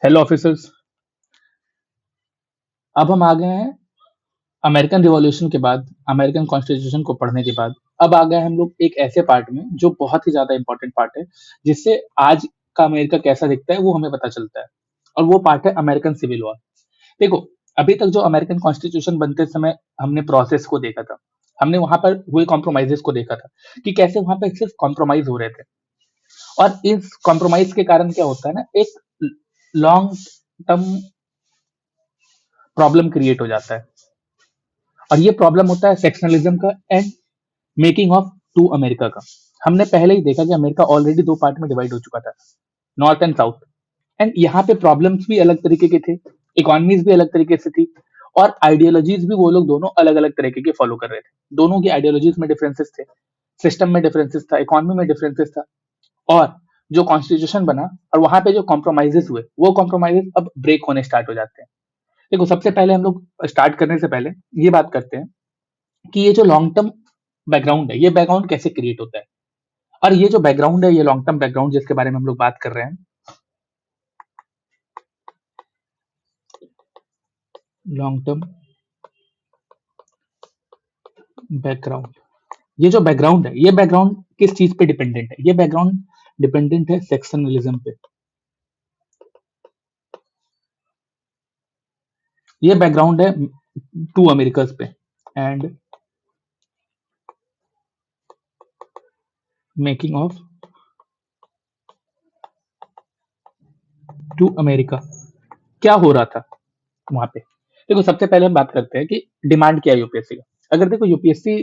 Hello officers. अब हम आ गए हैं अमेरिकन रिवॉल्यूशन के बाद, अमेरिकन कॉन्स्टिट्यूशन को पढ़ने के बाद। अब आ गए हम लोग एक ऐसे पार्ट में जो बहुत ही ज्यादा इंपॉर्टेंट पार्ट है, जिससे आज का अमेरिका कैसा दिखता है वो हमें पता चलता है। और वो पार्ट है अमेरिकन सिविल वॉर। देखो, अभी तक जो अमेरिकन कॉन्स्टिट्यूशन बनते समय हमने प्रोसेस को देखा था, हमने वहां पर हुए कॉम्प्रोमाइजेस को देखा था कि कैसे वहां पर सिर्फ कॉम्प्रोमाइज हो रहे थे। और इस कॉम्प्रोमाइज के कारण क्या होता है ना, एक लॉन्ग टर्म प्रॉब्लम क्रिएट हो जाता है। और ये प्रॉब्लम होता है सेक्शनलिज्म का and making of two America का। हमने पहले ही देखा कि अमेरिका ऑलरेडी दो पार्ट में डिवाइड हो चुका था, नॉर्थ एंड साउथ। एंड यहाँ पे प्रॉब्लम्स भी अलग तरीके के थे, इकोनॉमीज भी अलग तरीके से थी, और आइडियोलॉजीज भी वो लोग दोनों अलग अलग तरीके के फॉलो कर रहे थे। दोनों की आइडियोलॉजीज में डिफरेंसेस थे, सिस्टम में डिफरेंसेस था, इकोनॉमी में डिफरेंसेस था। और जो कॉन्स्टिट्यूशन बना और वहां पे जो कॉम्प्रोमाइजेस हुए, वो कॉम्प्रोमाइजेस अब ब्रेक होने स्टार्ट हो जाते हैं। देखो, सबसे पहले हम लोग स्टार्ट करने से पहले ये बात करते हैं कि ये जो लॉन्ग टर्म बैकग्राउंड है, ये बैकग्राउंड कैसे क्रिएट होता है। और ये जो बैकग्राउंड है, ये लॉन्ग टर्म बैकग्राउंड जिसके बारे में हम लोग बात कर रहे हैं, लॉन्ग टर्म बैकग्राउंड, ये जो बैकग्राउंड है, ये बैकग्राउंड किस चीज पे डिपेंडेंट है? ये बैकग्राउंड डिपेंडेंट है सेक्शनलिज्म पे। ये बैकग्राउंड है टू अमेरिकास पे and making of two America. क्या हो रहा था वहां पे? देखो, सबसे पहले हम बात करते हैं कि डिमांड क्या है यूपीएससी का। अगर देखो, यूपीएससी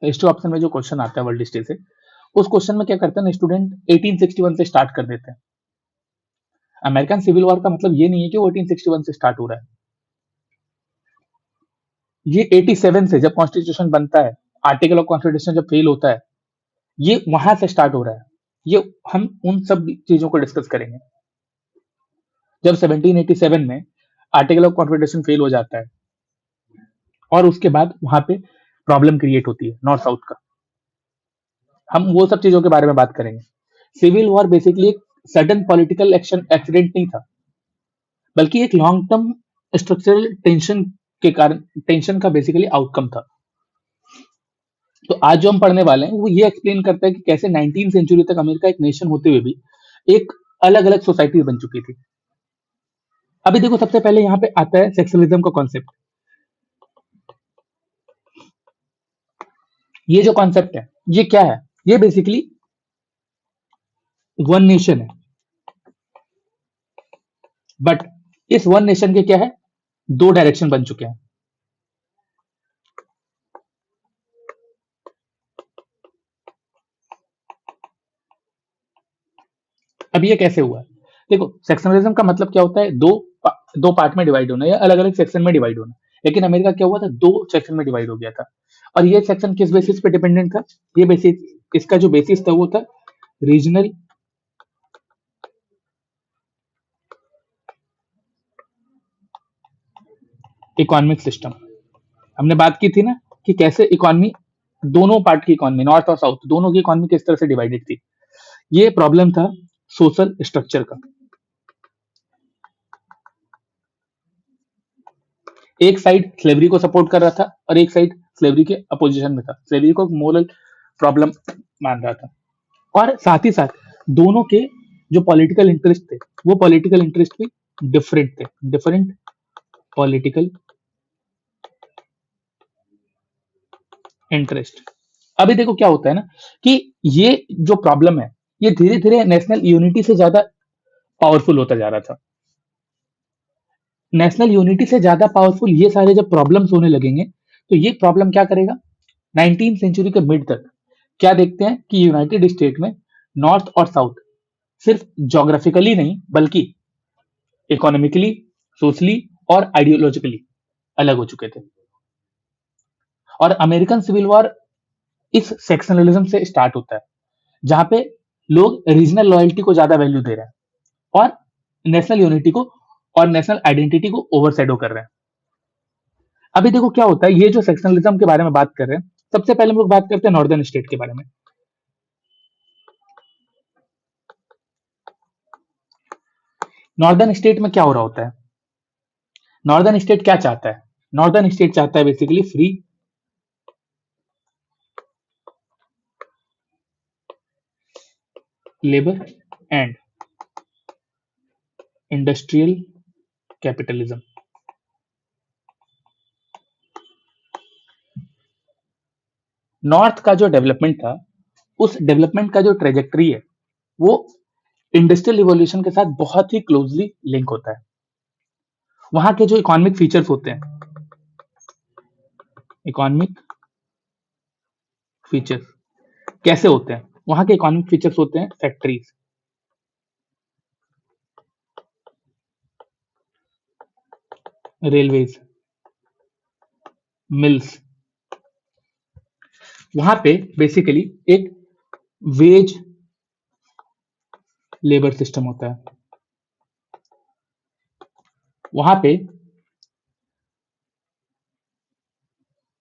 हिस्ट्री ऑप्शन में जो क्वेश्चन आता है वर्ल्ड हिस्ट्री से, उस क्वेश्चन में क्या करते हैं स्टूडेंट, 1861 से स्टार्ट कर देते हैं। अमेरिकन सिविल वॉर का मतलब ये नहीं है कि वो 1861 से स्टार्ट हो रहा है। ये 87 से जब कॉन्स्टिट्यूशन बनता है, आर्टिकल ऑफ कॉन्स्टिट्यूशन जब फेल होता है, ये वहां से स्टार्ट हो रहा है। ये हम उन सब चीजों को डिस्कस करेंगे। जब 1787 में आर्टिकल ऑफ कॉन्स्टिट्यूशन फेल हो जाता है और उसके बाद वहां पे प्रॉब्लम क्रिएट होती है नॉर्थ साउथ का, हम वो सब चीजों के बारे में बात करेंगे। सिविल वॉर बेसिकली एक सडन पॉलिटिकल एक्शन एक्सीडेंट नहीं था, बल्कि एक लॉन्ग टर्म स्ट्रक्चरल टेंशन के कारण, टेंशन का बेसिकली आउटकम था। तो आज जो हम पढ़ने वाले हैं वो ये एक्सप्लेन करता है कि कैसे 19 सेंचुरी तक अमेरिका एक नेशन होते हुए भी एक अलग अलग सोसाइटी बन चुकी थी। अभी देखो, सबसे पहले यहाँ पे आता है सेक्सुअलिज्म का कॉन्सेप्ट। ये जो कॉन्सेप्ट है, ये क्या है? ये बेसिकली वन नेशन है, बट इस वन नेशन के क्या है, दो डायरेक्शन बन चुके हैं। अब ये कैसे हुआ? देखो, सेक्शनलिज्म का मतलब क्या होता है, दो पार्ट में डिवाइड होना या अलग अलग सेक्शन में डिवाइड होना। लेकिन अमेरिका क्या हुआ था, दो सेक्शन में डिवाइड हो गया था। और ये सेक्शन किस बेसिस पे डिपेंडेंट था? ये बेसिस, इसका जो बेसिस था वो था रीजनल इकोनॉमिक सिस्टम। हमने बात की थी ना कि कैसे इकोनॉमी, दोनों पार्ट की इकोनॉमी, नॉर्थ और साउथ दोनों की इकोनॉमी किस तरह से डिवाइडेड थी। ये प्रॉब्लम था सोशल स्ट्रक्चर का। एक साइड स्लेवरी को सपोर्ट कर रहा था और एक साइड स्लेवरी के अपोजिशन में था, स्लेवरी को मोरल प्रॉब्लम मान रहा था। और साथ ही साथ दोनों के जो पॉलिटिकल इंटरेस्ट थे, वो पॉलिटिकल इंटरेस्ट भी डिफरेंट थे, डिफरेंट पॉलिटिकल इंटरेस्ट। अभी देखो क्या होता है ना कि ये जो प्रॉब्लम है, ये धीरे धीरे नेशनल यूनिटी से ज्यादा पावरफुल होता जा रहा था। नेशनल यूनिटी से ज्यादा पावरफुल ये सारे जब प्रॉब्लम्स होने लगेंगे, तो ये प्रॉब्लम क्या करेगा, 19 सेंचुरी के मिड तक क्या देखते हैं कि यूनाइटेड स्टेट में नॉर्थ और साउथ सिर्फ जोग्राफिकली नहीं, बल्कि इकोनॉमिकली, सोशली और आइडियोलॉजिकली अलग हो चुके थे। और अमेरिकन सिविल वॉर इस सेक्शनलिज्म से स्टार्ट होता है, जहां पे लोग रीजनल लॉयल्टी को ज्यादा वैल्यू दे रहे हैं और नेशनल यूनिटी को और नेशनल आइडेंटिटी को ओवरशैडो कर रहे हैं। अभी देखो क्या होता है, ये जो सेक्शनलिज्म के बारे में बात कर रहे हैं, सबसे पहले हम लोग बात करते हैं नॉर्दर्न स्टेट के बारे में। नॉर्दर्न स्टेट में क्या हो रहा होता है, नॉर्दर्न स्टेट क्या चाहता है, नॉर्दर्न स्टेट चाहता है basically free labour and industrial capitalism. North का जो डेवलपमेंट था, उस डेवलपमेंट का जो ट्रेजेक्टरी है वो इंडस्ट्रियल रिवॉल्यूशन के साथ बहुत ही क्लोजली लिंक होता है। वहां के जो इकोनॉमिक फीचर्स होते हैं, इकोनॉमिक फीचर्स कैसे होते हैं, वहां के इकोनॉमिक फीचर्स होते हैं फैक्ट्रीज, रेलवेज, मिल्स। वहां पे बेसिकली एक वेज लेबर सिस्टम होता है, वहां पे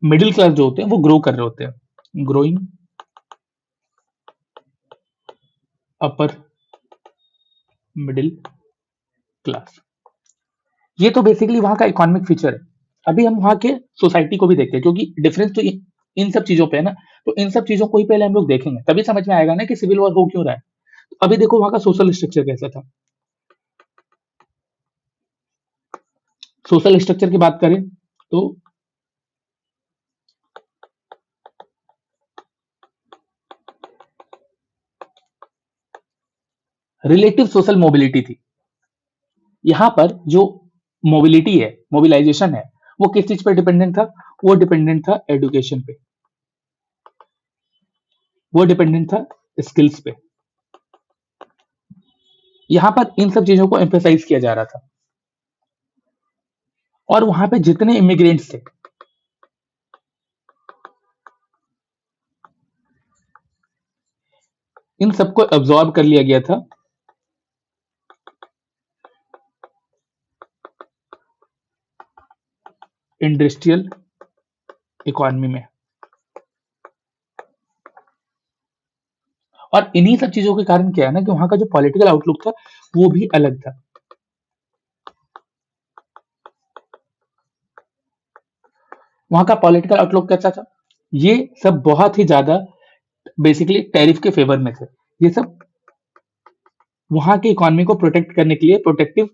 मिडिल क्लास जो होते हैं वो ग्रो कर रहे होते हैं, ग्रोइंग अपर मिडिल क्लास। ये तो बेसिकली वहां का इकोनॉमिक फीचर है। अभी हम वहां के सोसाइटी को भी देखते हैं, क्योंकि डिफरेंस तो इन सब चीजों पे है ना, तो इन सब चीजों को ही पहले हम लोग देखेंगे, तभी समझ में आएगा ना कि सिविल वॉर हो क्यों रहा है। तो अभी देखो वहां का सोशल स्ट्रक्चर कैसा था। सोशल स्ट्रक्चर की बात करें तो रिलेटिव सोशल मोबिलिटी थी। यहाँ पर जो मोबिलिटी है, मोबिलाइजेशन है, वो किस चीज पर डिपेंडेंट था, वो डिपेंडेंट था एजुकेशन पे, वो डिपेंडेंट था स्किल्स पे। यहाँ पर इन सब चीजों को एम्फेसाइज किया जा रहा था। और वहां पे जितने इमिग्रेंट्स थे, इन सबको अब्सॉर्ब कर लिया गया था इंडस्ट्रियल इकोनॉमी में। और इन्हीं सब चीजों के कारण क्या है ना कि वहां का जो पॉलिटिकल आउटलुक था वो भी अलग था। वहां का पॉलिटिकल आउटलुक कैसा था, ये सब बहुत ही ज्यादा बेसिकली टैरिफ के फेवर में थे। ये सब वहां की इकोनॉमी को प्रोटेक्ट करने के लिए प्रोटेक्टिव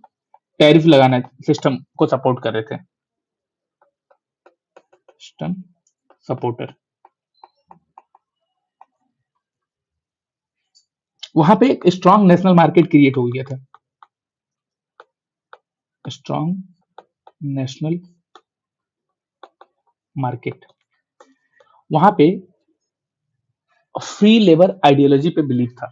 टैरिफ लगाना सिस्टम को सपोर्ट कर रहे थे, सिस्टम सपोर्टर। वहां पे एक स्ट्रॉन्ग नेशनल मार्केट क्रिएट हो गया था, स्ट्रॉन्ग नेशनल मार्केट। वहां पे फ्री लेबर आइडियोलॉजी पे बिलीव था,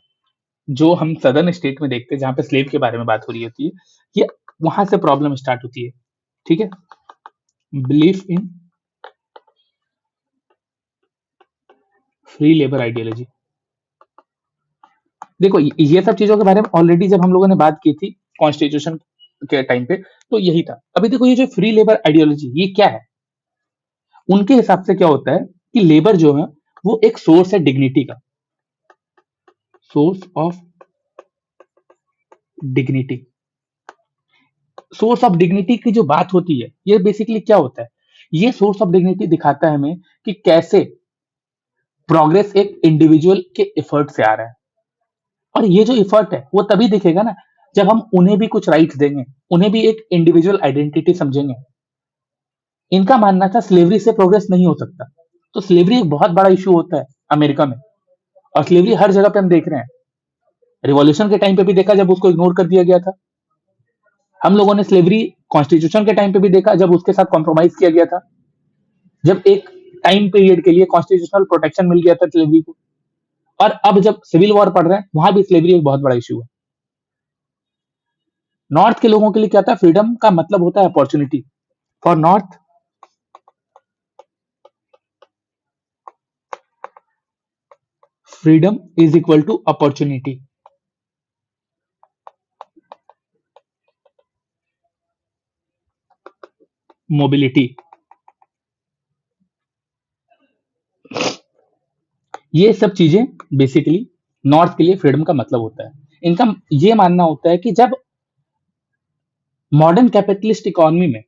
जो हम सदर्न स्टेट में देखते हैं जहां पे स्लेव के बारे में बात हो रही होती है, ये वहां से प्रॉब्लम स्टार्ट होती है। ठीक है, belief in free labour ideology. देखो ये सब चीजों के बारे में ऑलरेडी जब हम लोगों ने बात की थी कॉन्स्टिट्यूशन के टाइम पे, तो यही था। अभी देखो ये जो फ्री लेबर आइडियोलॉजी ये क्या है, उनके हिसाब से क्या होता है कि लेबर जो है वो एक सोर्स है डिग्निटी का, source of dignity. Source of dignity की जो बात होती है ये बेसिकली क्या होता है, ये सोर्स ऑफ डिग्निटी दिखाता है हमें कि कैसे प्रोग्रेस एक इंडिविजुअल के एफर्ट से आ रहा है। और ये जो एफर्ट है वो तभी दिखेगा ना जब हम उन्हें भी कुछ राइट्स देंगे, उन्हें भी एक इंडिविजुअल आइडेंटिटी समझेंगे। इनका मानना था स्लेवरी से प्रोग्रेस नहीं हो सकता। तो स्लेवरी एक बहुत बड़ा इशू होता है अमेरिका में, और स्लेवरी हर जगह पे हम देख रहे हैं। रिवॉल्यूशन के टाइम पे भी देखा जब उसको इग्नोर कर दिया गया था। हम लोगों ने स्लेवरी कॉन्स्टिट्यूशन के टाइम पे भी देखा जब उसके साथ कॉम्प्रोमाइज किया गया था, जब एक टाइम पीरियड के लिए कॉन्स्टिट्यूशनल प्रोटेक्शन मिल गया था स्लेवरी को। और अब जब सिविल वॉर पड़ रहा है वहां भी स्लेवरी एक बहुत बड़ा इशू है। नॉर्थ के लोगों के लिए क्या था, फ्रीडम का मतलब होता है opportunity. For north freedom is equal to opportunity. Mobility, ये सब चीजें बेसिकली नॉर्थ के लिए फ्रीडम का मतलब होता है। इनका ये मानना होता है कि जब मॉडर्न कैपिटलिस्ट इकोनॉमी में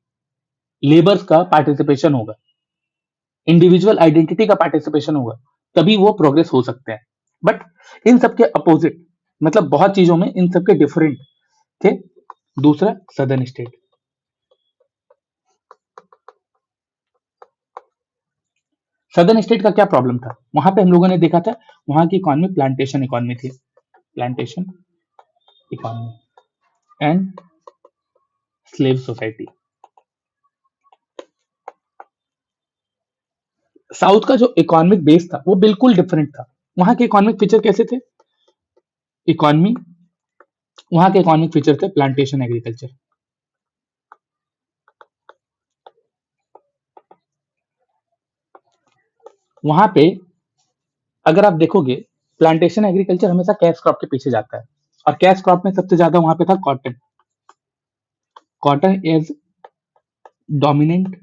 लेबर्स का पार्टिसिपेशन होगा, इंडिविजुअल आइडेंटिटी का पार्टिसिपेशन होगा, तभी वो प्रोग्रेस हो सकते हैं। बट इन सबके अपोजिट, मतलब बहुत चीजों में इन सबके डिफरेंट थे। दूसरा, सदर्न स्टेट। सदर्न स्टेट का क्या प्रॉब्लम था? वहां पे हम लोगों ने देखा था, वहां की इकोनॉमी प्लांटेशन इकोनॉमी थी, plantation economy and slave society. South का जो इकोनॉमिक बेस था वो बिल्कुल डिफरेंट था। वहां के इकोनॉमिक फीचर कैसे थे? इकोनॉमी, वहां के इकोनॉमिक फीचर थे प्लांटेशन एग्रीकल्चर। वहां पे अगर आप देखोगे, प्लांटेशन एग्रीकल्चर हमेशा कैश क्रॉप के पीछे जाता है, और कैश क्रॉप में सबसे ज्यादा वहां पे था cotton. Cotton is dominant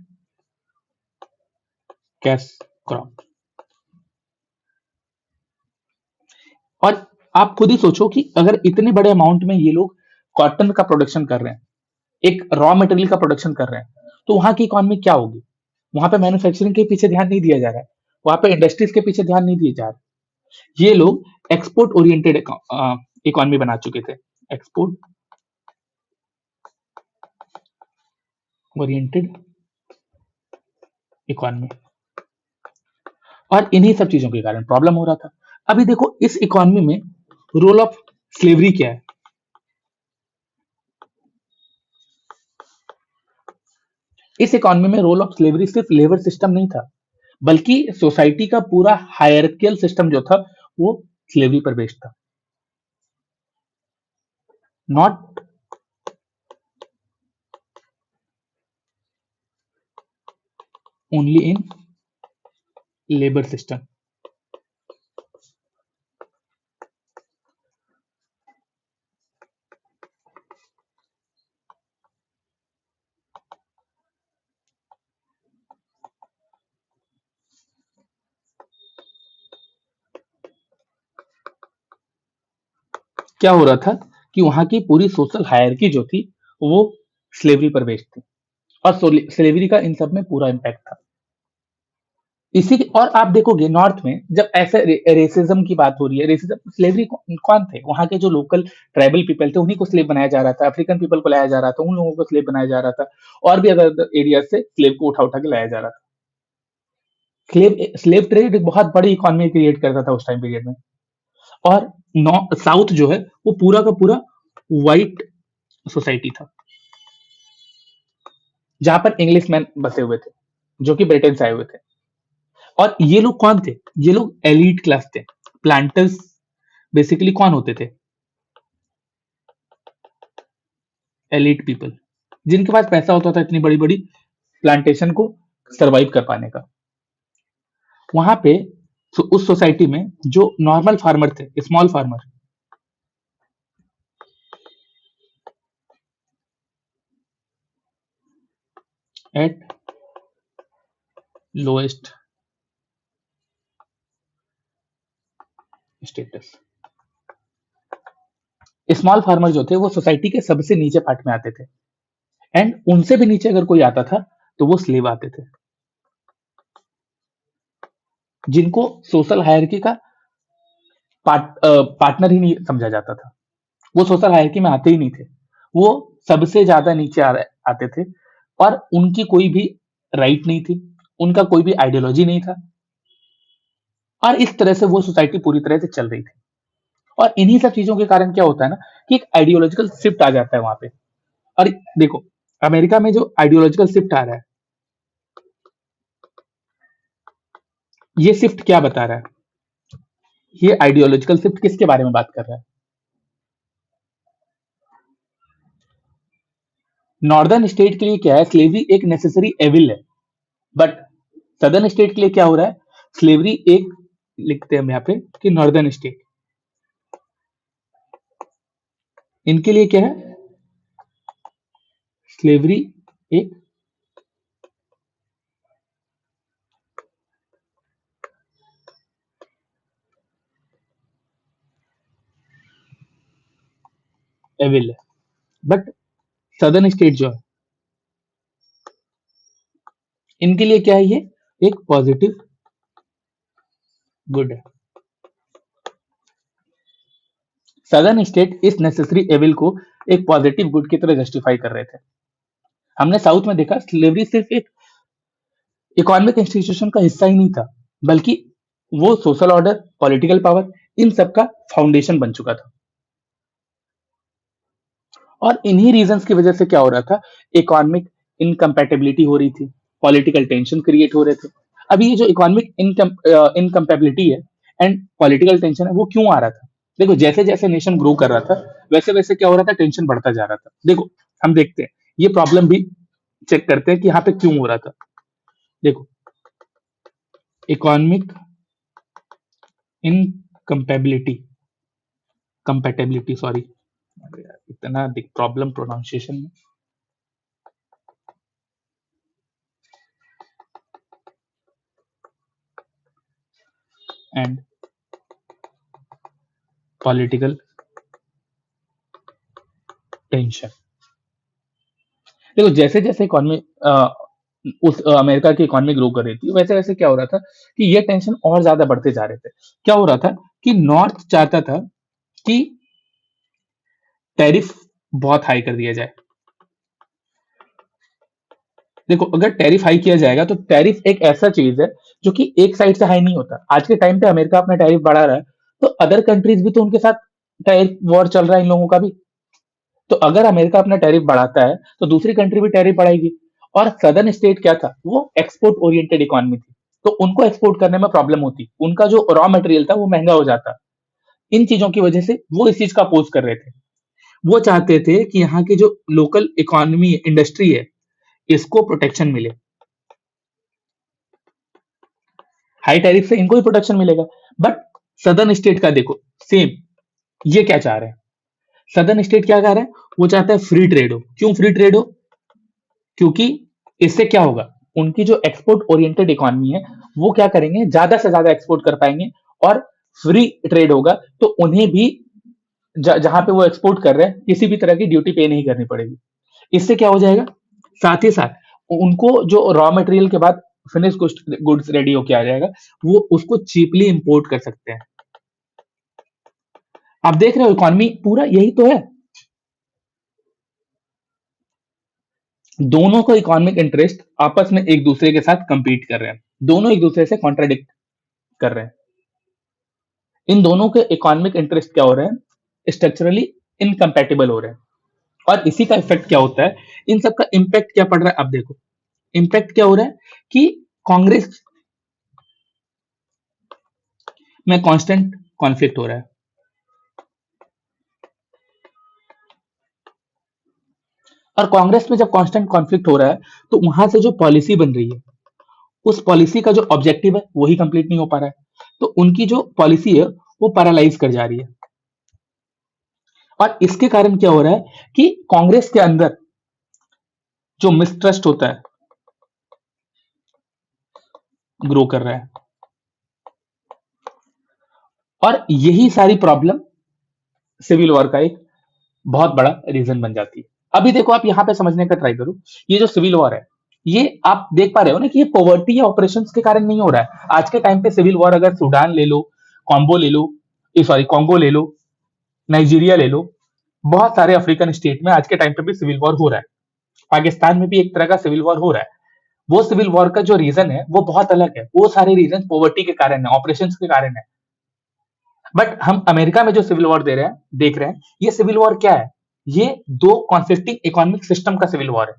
cash crop. और आप खुद ही सोचो कि अगर इतने बड़े अमाउंट में ये लोग कॉटन का प्रोडक्शन कर रहे हैं, एक रॉ मटेरियल का प्रोडक्शन कर रहे हैं, तो वहां की इकोनॉमी क्या होगी? वहां पे मैन्युफैक्चरिंग के पीछे ध्यान नहीं दिया जा रहा है, वहां पे इंडस्ट्रीज के पीछे ध्यान नहीं दिए जा रहे। ये लोग एक्सपोर्ट ओरिएंटेड इकोनॉमी बना चुके थे, एक्सपोर्ट ओरिएंटेड इकोनॉमी। और इन्हीं सब चीजों के कारण प्रॉब्लम हो रहा था। अभी देखो इस इकोनॉमी में रोल ऑफ स्लेवरी क्या है? इस इकोनॉमी में रोल ऑफ स्लेवरी सिर्फ लेबर सिस्टम नहीं था, बल्कि सोसाइटी का पूरा हायरार्कियल सिस्टम जो था वो स्लेवरी पर बेस्ड था। Not only in labour system. क्या हो रहा था कि वहां की पूरी सोशल हायरार्की जो थी वो स्लेवरी पर बेस्ड थी, और स्लेवरी का इन सब में पूरा इम्पैक्ट था। और आप देखोगे नॉर्थ में जब ऐसे रेसिज्म की बात हो रही है, रेसिज्म स्लेवरी कौन थे? वहां के जो लोकल ट्राइबल पीपल थे उन्हीं को स्लेव बनाया जा रहा था, अफ्रीकन पीपल को लाया जा रहा था, उन लोगों को स्लेव बनाया जा रहा था, और भी अदर एरिया से स्लेव को उठा उठा के लाया जा रहा था। स्लेव स्लेव ट्रेड एक बहुत बड़ी इकोनॉमी क्रिएट करता था उस टाइम पीरियड में। और साउथ जो है वो पूरा का पूरा व्हाइट सोसाइटी था, जहां पर इंग्लिश मैन बसे हुए थे, जो कि ब्रिटेन से आए हुए थे। और ये लोग कौन थे? ये लोग एलिट क्लास थे। प्लांटर्स बेसिकली कौन होते थे? एलिट पीपल, जिनके पास पैसा होता था इतनी बड़ी बड़ी प्लांटेशन को सरवाइव कर पाने का। वहां पे उस सोसाइटी में जो नॉर्मल फार्मर थे, small farmer, eight lowest status, small farmer जो थे वो सोसाइटी के सबसे नीचे पार्ट में आते थे, एंड उनसे भी नीचे अगर कोई आता था तो वो स्लेव आते थे, जिनको सोशल हायरार्की का पार्टनर ही नहीं समझा जाता था। वो सोशल हायरार्की में आते ही नहीं थे, वो सबसे ज्यादा नीचे आते थे, और उनकी कोई भी राइट नहीं थी, उनका कोई भी आइडियोलॉजी नहीं था, और इस तरह से वो सोसाइटी पूरी तरह से चल रही थी। और इन्हीं सब चीजों के कारण क्या होता है ना, कि एक आइडियोलॉजिकल शिफ्ट आ जाता है वहां पे। और देखो अमेरिका में जो आइडियोलॉजिकल शिफ्ट आ रहा है, ये शिफ्ट क्या बता रहा है? ये आइडियोलॉजिकल शिफ्ट किसके बारे में बात कर रहा है? नॉर्दर्न स्टेट के लिए क्या है, स्लेवरी एक नेसेसरी एविल है। बट सदर्न स्टेट के लिए क्या हो रहा है? स्लेवरी एक, लिखते हैं हम यहाँ पे कि नॉर्दर्न स्टेट, इनके लिए क्या है? स्लेवरी एक एविल है। बट सदर्न स्टेट जो है, इनके लिए क्या है, ये एक पॉजिटिव गुड है। सदर्न स्टेट इस नेसेसरी एविल को एक पॉजिटिव गुड की तरह जस्टिफाई कर रहे थे। हमने साउथ में देखा स्लेवरी सिर्फ एक इकोनॉमिक इंस्टीट्यूशन का हिस्सा ही नहीं था, बल्कि वो सोशल ऑर्डर, पॉलिटिकल पावर, इन सब का फाउंडेशन बन चुका था। और इन्हीं रीजंस की वजह से क्या हो रहा था, इकोनॉमिक इनकम्पैटिबिलिटी हो रही थी, पॉलिटिकल टेंशन क्रिएट हो रहे थे। अभी ये जो इकोनॉमिक इनकम्पैटिबिलिटी है एंड पॉलिटिकल टेंशन है, वो क्यों आ रहा था? देखो, जैसे जैसे नेशन ग्रो कर रहा था, वैसे वैसे क्या हो रहा था, टेंशन बढ़ता जा रहा था। देखो, हम देखते हैं, ये प्रॉब्लम भी चेक करते हैं कि यहाँ पे क्यों हो रहा था। देखो, इकोनॉमिक इनकम्पैबिलिटी कंपैटिबिलिटी, सॉरी, इतना प्रॉब्लम प्रोनाउंसिएशन में। And political tension. देखो, जैसे जैसे इकोनॉमी उस अमेरिका की इकोनॉमी ग्रो कर रही थी, वैसे वैसे क्या हो रहा था कि ये टेंशन और ज्यादा बढ़ते जा रहे थे। क्या हो रहा था कि नॉर्थ चाहता था कि टैरिफ बहुत हाई कर दिया जाए। देखो, अगर टैरिफ हाई किया जाएगा तो टैरिफ एक ऐसा चीज है जो कि एक साइड से हाई नहीं होता। आज के टाइम पे अमेरिका अपना टैरिफ बढ़ा रहा है, तो अदर कंट्रीज भी तो उनके साथ टैरिफ वॉर चल रहा है इन लोगों का भी। तो अगर अमेरिका अपना टैरिफ बढ़ाता है तो दूसरी कंट्री भी टैरिफ बढ़ाएगी। और सदर्न स्टेट क्या था, वो एक्सपोर्ट ओरिएंटेड इकोनॉमी थी, तो उनको एक्सपोर्ट करने में प्रॉब्लम होती, उनका जो रॉ मटेरियल था वो महंगा हो जाता। इन चीजों की वजह से वो इस चीज का अपोज कर रहे थे। वो चाहते थे कि यहाँ की जो लोकल इकोनॉमी इंडस्ट्री है, इसको प्रोटेक्शन मिले। हाई टैरिफ से इनको ही प्रोटेक्शन मिलेगा। बट सदर्न स्टेट का देखो, सेम ये क्या चाह रहे हैं, सदर्न स्टेट क्या कह रहा है, वो चाहता है फ्री ट्रेड हो। क्यों फ्री ट्रेड हो? क्योंकि इससे क्या होगा, उनकी जो एक्सपोर्ट ओरिएंटेड इकोनॉमी है, वो क्या करेंगे, ज्यादा से ज्यादा एक्सपोर्ट कर पाएंगे। और फ्री ट्रेड होगा तो उन्हें भी जहां पे वो एक्सपोर्ट कर रहे हैं, किसी भी तरह की ड्यूटी पे नहीं करनी पड़ेगी। इससे क्या हो जाएगा, साथ ही साथ उनको जो रॉ मटेरियल के बाद फिनिश गुड्स रेडी होके आ जाएगा, वो उसको चीपली इंपोर्ट कर सकते हैं। आप देख रहे हो, इकोनॉमी पूरा यही तो है। दोनों को इकोनॉमिक इंटरेस्ट आपस में एक दूसरे के साथ compete कर रहे हैं, दोनों एक दूसरे से कॉन्ट्राडिक्ट कर रहे हैं। इन दोनों के इकोनॉमिक इंटरेस्ट क्या हो रहे हैं, स्ट्रक्चरली इनकम्पैटिबल हो रहे हैं। और इसी का इफेक्ट क्या होता है, इन सब का इम्पैक्ट क्या पड़ रहा है, अब देखो इम्पैक्ट क्या हो रहा है कि कांग्रेस में कांस्टेंट कॉन्फ्लिक्ट हो रहा है। और कांग्रेस में जब कांस्टेंट कॉन्फ्लिक्ट हो रहा है, तो वहां से जो पॉलिसी बन रही है, उस पॉलिसी का जो ऑब्जेक्टिव है वही कंप्लीट नहीं हो पा रहा है। तो उनकी जो पॉलिसी है वो पैरालाइज कर जा रही है। और इसके कारण क्या हो रहा है कि कांग्रेस के अंदर जो मिसट्रस्ट होता है, ग्रो कर रहा है। और यही सारी प्रॉब्लम सिविल वॉर का एक बहुत बड़ा रीजन बन जाती है। अभी देखो, आप यहां पे समझने का ट्राई करो, ये जो सिविल वॉर है, ये आप देख पा रहे हो ना कि ये पॉवर्टी या ऑपरेशंस के कारण नहीं हो रहा है। आज के टाइम पे सिविल वॉर अगर सूडान ले लो, कॉम्बो ले लो, सॉरी कॉन्गो ले लो, नाइजीरिया ले लो, बहुत सारे अफ्रीकन स्टेट में आज के टाइम पे भी सिविल वॉर हो रहा है। पाकिस्तान में भी एक तरह का सिविल वॉर हो रहा है। वो सिविल वॉर का जो रीजन है वो बहुत अलग है, वो सारे रीजन पॉवर्टी के कारण है, ऑपरेशंस के कारण है। बट हम अमेरिका में जो सिविल वॉर देख रहे हैं, ये सिविल वॉर क्या है, ये दो कॉन्फ्लिक्टिंग इकोनॉमिक सिस्टम का सिविल वॉर है।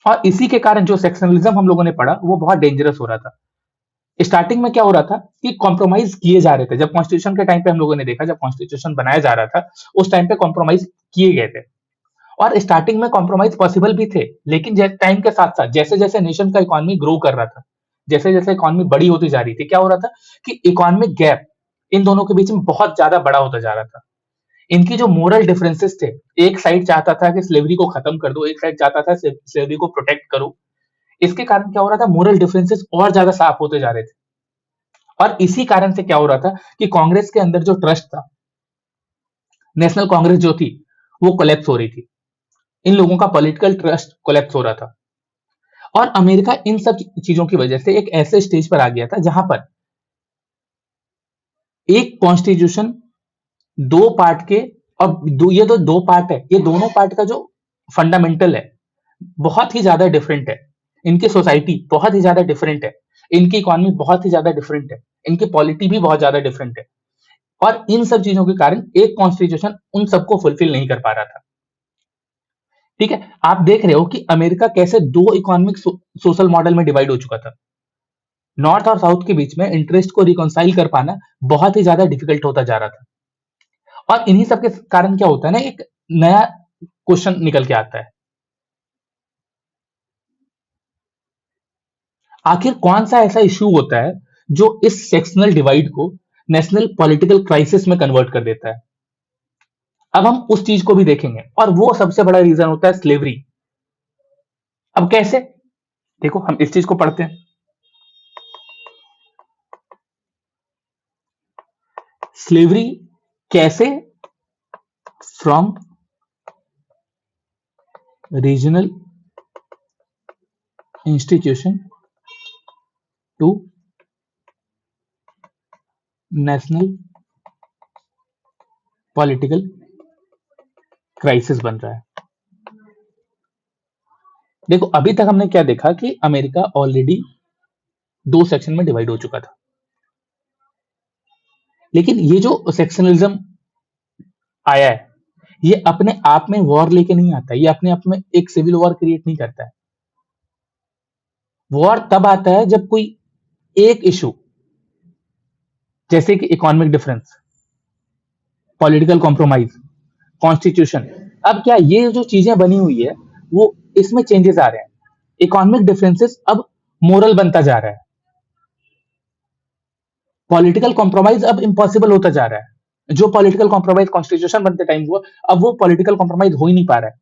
और इसी के कारण जो सेक्शनलिज्म हम लोगों ने पढ़ा, वो बहुत डेंजरस हो रहा था। स्टार्टिंग में क्या हो रहा था कि कॉम्प्रोमाइज किए जा रहे थे। जब कॉन्स्टिट्यूशन के टाइम पे हम लोगों ने देखा, जब कॉन्स्टिट्यूशन बनाया जा रहा था, उस टाइम पे कॉम्प्रोमाइज किए गए थे। और स्टार्टिंग में कॉम्प्रोमाइज पॉसिबल भी थे, लेकिन टाइम के साथ साथ जैसे जैसे नेशन का इकोनॉमी ग्रो कर रहा था, जैसे जैसे इकोनॉमी बड़ी होती जा रही थी, क्या हो रहा था कि इकोनॉमिक गैप इन दोनों के बीच में बहुत ज्यादा बड़ा होता जा रहा था। इनकी जो मोरल डिफरेंसेस थे, एक साइड चाहता था कि स्लेवरी को खत्म कर दो, एक साइड चाहता था स्लेवरी को प्रोटेक्ट करो। इसके कारण क्या हो रहा था, मोरल डिफरेंसेस और ज्यादा साफ होते जा रहे थे। और इसी कारण से क्या हो रहा था कि कांग्रेस के अंदर जो ट्रस्ट था, नेशनल कांग्रेस जो थी, वो कोलैप्स हो रही थी, इन लोगों का पॉलिटिकल ट्रस्ट कोलैप्स हो रहा था। और अमेरिका इन सब चीजों की वजह से एक ऐसे स्टेज पर आ गया था जहां पर एक कॉन्स्टिट्यूशन दो पार्ट के, और ये तो दो पार्ट है, ये दोनों पार्ट का जो फंडामेंटल है बहुत ही ज्यादा डिफरेंट है, इनकी सोसाइटी बहुत ही ज्यादा डिफरेंट है, इनकी इकोनॉमी बहुत ही ज्यादा डिफरेंट है, इनकी पॉलिटी भी बहुत ज्यादा डिफरेंट है, और इन सब चीजों के कारण एक कॉन्स्टिट्यूशन उन सबको फुलफिल नहीं कर पा रहा था। ठीक है, आप देख रहे हो कि अमेरिका कैसे दो इकोनॉमिक सोशल मॉडल में डिवाइड हो चुका था। नॉर्थ और साउथ के बीच में इंटरेस्ट को रिकॉन्साइल कर पाना बहुत ही ज्यादा डिफिकल्ट होता जा रहा था। और इन्हीं सब के कारण क्या होता है ना, एक नया क्वेश्चन निकल के आता है, आखिर कौन सा ऐसा इश्यू होता है जो इस सेक्शनल डिवाइड को नेशनल पॉलिटिकल क्राइसिस में कन्वर्ट कर देता है। अब हम उस चीज को भी देखेंगे, और वो सबसे बड़ा रीजन होता है स्लेवरी। अब कैसे, देखो हम इस चीज को पढ़ते हैं। स्लेवरी कैसे from regional institution to national political crisis बन रहा है। देखो अभी तक हमने क्या देखा कि अमेरिका ऑलरेडी दो सेक्शन में डिवाइड हो चुका था, लेकिन ये जो सेक्शनलिज्म आया है ये अपने आप में वॉर लेके नहीं आता, ये अपने आप में एक सिविल वॉर क्रिएट नहीं करता है। वॉर तब आता है जब कोई एक इशू, जैसे कि economic difference, political compromise, constitution, अब क्या ये जो चीजें बनी हुई है वो इसमें चेंजेस आ रहे हैं, इकोनॉमिक डिफरेंसेस अब मोरल बनता जा रहा है, पॉलिटिकल कॉम्प्रोमाइज अब इम्पॉसिबल होता जा रहा है। जो पॉलिटिकल कॉम्प्रोमाइज कॉन्स्टिट्यूशन बनते टाइम हुआ, अब वो पॉलिटिकल कॉम्प्रोमाइज हो ही नहीं पा रहा है।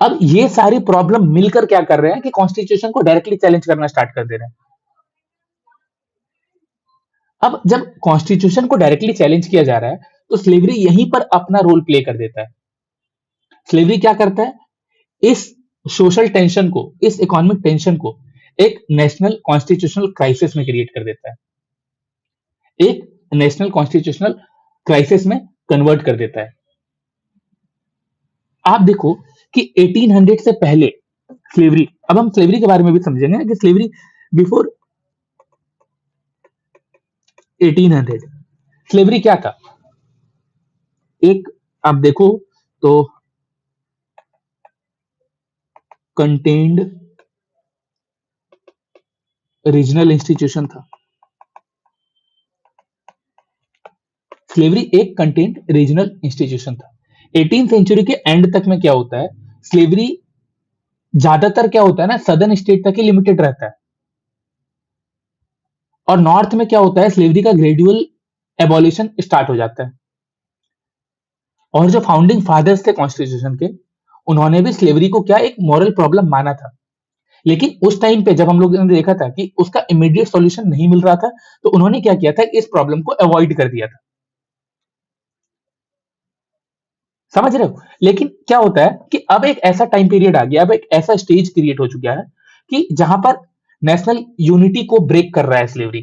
अब ये सारी प्रॉब्लम मिलकर क्या कर रहे हैं कि कॉन्स्टिट्यूशन को डायरेक्टली चैलेंज करना स्टार्ट कर दे रहे हैं। अब जब कॉन्स्टिट्यूशन को डायरेक्टली चैलेंज किया जा रहा है तो स्लेवरी यहीं पर अपना रोल प्ले कर देता है। स्लेवरी क्या करता है, इस सोशल टेंशन को, इस इकोनॉमिक टेंशन को एक नेशनल कॉन्स्टिट्यूशनल क्राइसिस में क्रिएट कर देता है, एक नेशनल कॉन्स्टिट्यूशनल क्राइसिस में कन्वर्ट कर देता है। आप देखो कि 1800 से पहले स्लेवरी, अब हम स्लेवरी के बारे में भी समझेंगे कि स्लेवरी बिफोर 1800 स्लेवरी क्या था। एक आप देखो तो कंटेन्ड रीजनल इंस्टीट्यूशन था। स्लेवरी एक कंटेन्ड रीजनल इंस्टीट्यूशन था। 18th सेंचुरी के एंड तक में क्या होता है, स्लेवरी ज्यादातर क्या होता है ना, सदर्न स्टेट तक ही लिमिटेड रहता है, और नॉर्थ में क्या होता है, स्लेवरी का ग्रेजुअल एबॉलिशन स्टार्ट हो जाता है। और जो फाउंडिंग फादर्स थे कॉन्स्टिट्यूशन के, उन्होंने भी स्लेवरी को क्या एक मॉरल प्रॉब्लम माना था, लेकिन उस टाइम पे जब हम लोग ने देखा था कि उसका इमीडिएट सॉल्यूशन नहीं मिल रहा था, तो उन्होंने क्या किया था, इस प्रॉब्लम को अवॉइड कर दिया था। समझ रहे हो, लेकिन क्या होता है कि अब एक ऐसा टाइम पीरियड आ गया, अब एक ऐसा स्टेज क्रिएट हो चुका है कि जहां पर नेशनल यूनिटी को ब्रेक कर रहा है स्लेवरी।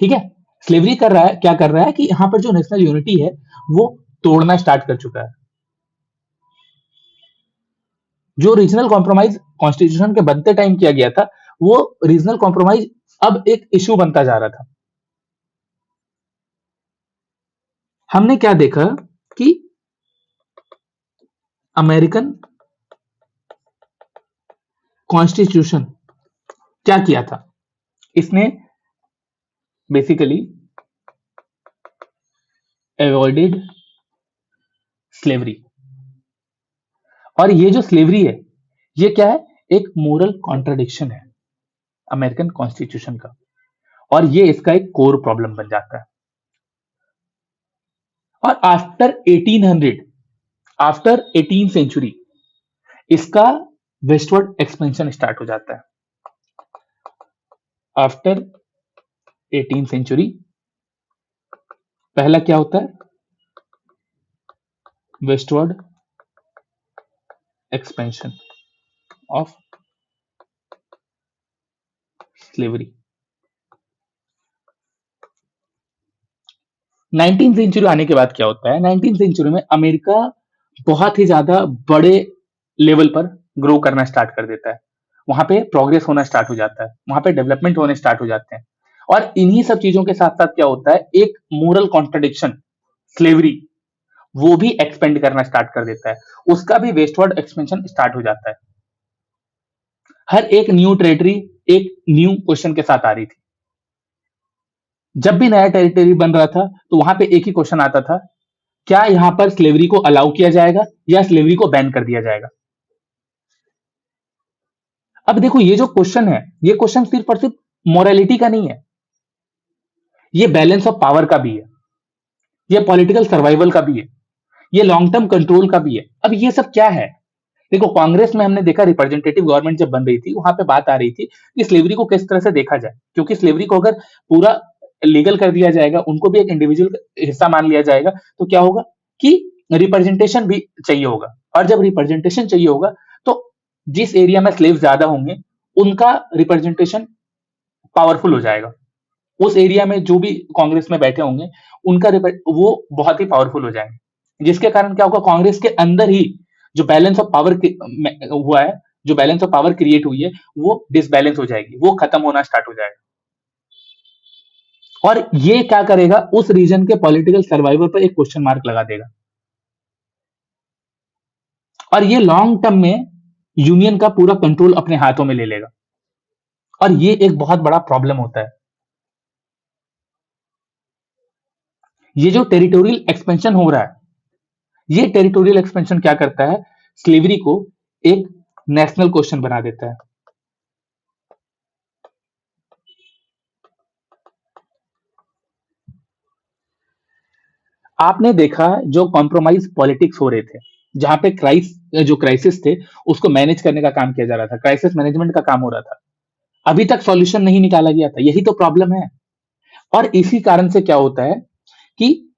ठीक है, स्लेवरी कर रहा है, क्या कर रहा है कि यहां पर जो नेशनल यूनिटी है वो तोड़ना स्टार्ट कर चुका है। जो रीजनल कॉम्प्रोमाइज कॉन्स्टिट्यूशन के बनते टाइम किया गया था, वो रीजनल कॉम्प्रोमाइज अब एक इश्यू बनता जा रहा था। हमने क्या देखा कि अमेरिकन कॉन्स्टिट्यूशन क्या किया था, इसने बेसिकली अवॉइडेड स्लेवरी। और ये जो स्लेवरी है ये क्या है, एक मोरल कॉन्ट्रडिक्शन है अमेरिकन कॉन्स्टिट्यूशन का, और ये इसका एक कोर प्रॉब्लम बन जाता है। और आफ्टर 1800, आफ्टर 18 सेंचुरी इसका वेस्टवर्ड एक्सपेंशन स्टार्ट हो जाता है। आफ्टर 18 सेंचुरी पहला क्या होता है? Westward expansion of slavery. 19th century आने के बाद क्या होता है? 19th सेंचुरी में अमेरिका बहुत ही ज्यादा बड़े लेवल पर ग्रो करना स्टार्ट कर देता है। वहां पे प्रोग्रेस होना स्टार्ट हो जाता है, वहां पे डेवलपमेंट होने स्टार्ट हो जाते हैं। और इन्हीं सब चीजों के साथ साथ क्या होता है? एक मोरल कॉन्ट्रडिक्शन, स्लेवरी, वो भी एक्सपेंड करना स्टार्ट कर देता है। उसका भी वेस्टवर्ड एक्सपेंशन स्टार्ट हो जाता है। हर एक न्यू टेरिटरी एक न्यू क्वेश्चन के साथ आ रही थी। जब भी नया टेरिटरी बन रहा था तो वहां पे एक ही क्वेश्चन आता था, क्या यहां पर स्लेवरी को अलाउ किया जाएगा या स्लेवरी को बैन कर दिया जाएगा? अब देखो, ये जो क्वेश्चन है, ये क्वेश्चन सिर्फ और सिर्फ मोरालिटी का नहीं है, ये बैलेंस ऑफ पावर का भी है, ये पॉलिटिकल सर्वाइवल का भी है, ये लॉन्ग टर्म कंट्रोल का भी है। अब ये सब क्या है? देखो, कांग्रेस में हमने देखा, रिप्रेजेंटेटिव गवर्नमेंट जब बन रही थी, वहां पे बात आ रही थी कि स्लेवरी को किस तरह से देखा जाए, क्योंकि स्लेवरी को अगर पूरा लीगल कर दिया जाएगा, उनको भी एक इंडिविजुअल हिस्सा मान लिया जाएगा, तो क्या होगा कि रिप्रेजेंटेशन भी चाहिए होगा। और जब रिप्रेजेंटेशन चाहिए होगा, तो जिस एरिया में स्लेव ज्यादा होंगे, उनका रिप्रेजेंटेशन पावरफुल हो जाएगा। उस एरिया में जो भी कांग्रेस में बैठे होंगे, वो बहुत ही पावरफुल हो जाएंगे, जिसके कारण क्या होगा? कांग्रेस के अंदर ही जो बैलेंस ऑफ पावर हुआ है, जो बैलेंस ऑफ पावर क्रिएट हुई है, वो डिसबैलेंस हो जाएगी, वो खत्म होना स्टार्ट हो जाएगा। और ये क्या करेगा? उस रीजन के पॉलिटिकल सर्वाइवल पर एक क्वेश्चन मार्क लगा देगा। और ये लॉन्ग टर्म में यूनियन का पूरा कंट्रोल अपने हाथों में ले लेगा। और ये एक बहुत बड़ा प्रॉब्लम होता है। ये जो टेरिटोरियल एक्सपेंशन हो रहा है, ये टेरिटोरियल एक्सपेंशन क्या करता है? स्लेवरी को एक नेशनल क्वेश्चन बना देता है। आपने देखा, जो कॉम्प्रोमाइज पॉलिटिक्स हो रहे थे, जहां पे जो क्राइसिस थे, उसको मैनेज करने का काम किया जा रहा था, क्राइसिस मैनेजमेंट का काम हो रहा था, अभी तक सॉल्यूशन नहीं निकाला गया था। यही तो प्रॉब्लम है। और इसी कारण से क्या होता है कि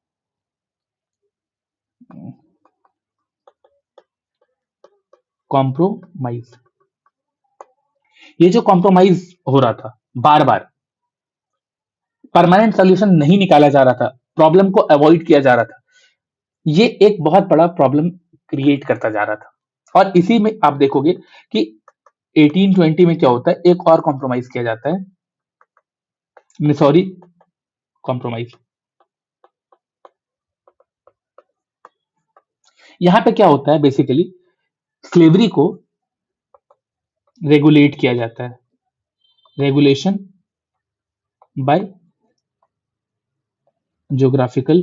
कॉम्प्रोमाइज, ये जो कॉम्प्रोमाइज हो रहा था बार बार, परमानेंट सॉल्यूशन नहीं निकाला जा रहा था, प्रॉब्लम को अवॉइड किया जा रहा था, ये एक बहुत बड़ा प्रॉब्लम क्रिएट करता जा रहा था। और इसी में आप देखोगे कि 1820 में क्या होता है? एक और कॉम्प्रोमाइज किया जाता है, मिसौरी कॉम्प्रोमाइज। यहां पे क्या होता है? बेसिकली स्लेवरी को रेगुलेट किया जाता है, रेगुलेशन बाय ज्योग्राफिकल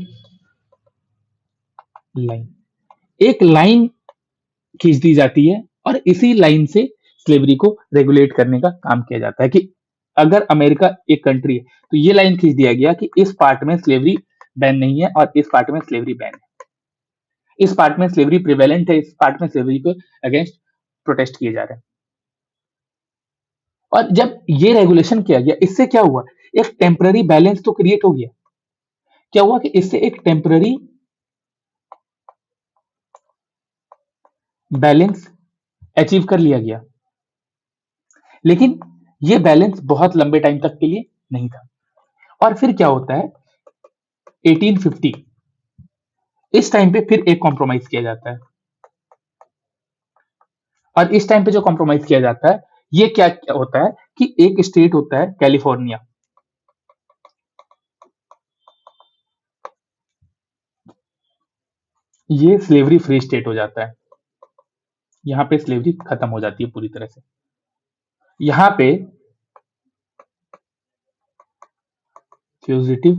लाइन। एक लाइन खींच दी जाती है और इसी लाइन से स्लेवरी को रेगुलेट करने का काम किया जाता है कि अगर अमेरिका एक कंट्री है, तो ये लाइन खींच दिया गया कि इस पार्ट में स्लेवरी बैन नहीं है और इस पार्ट में स्लेवरी बैन है, इस पार्ट में स्लेवरी प्रिवेलेंट है, इस पार्ट में स्लेवरी पे अगेंस्ट प्रोटेस्ट किए जा रहे हैं। और जब ये रेगुलेशन किया गया, इससे क्या हुआ? एक टेम्पररी बैलेंस तो क्रिएट हो गया। क्या हुआ कि इससे एक टेम्पररी बैलेंस अचीव कर लिया गया, लेकिन ये बैलेंस बहुत लंबे टाइम तक के लिए नहीं था। और फिर क्या होता है? 1850, इस टाइम पे फिर एक कॉम्प्रोमाइज किया जाता है। और इस टाइम पे जो कॉम्प्रोमाइज किया जाता है, ये क्या होता है कि एक स्टेट होता है कैलिफोर्निया, ये स्लेवरी फ्री स्टेट हो जाता है। यहां पे स्लेवरी खत्म हो जाती है पूरी तरह से। यहां पे फ्यूजिटिव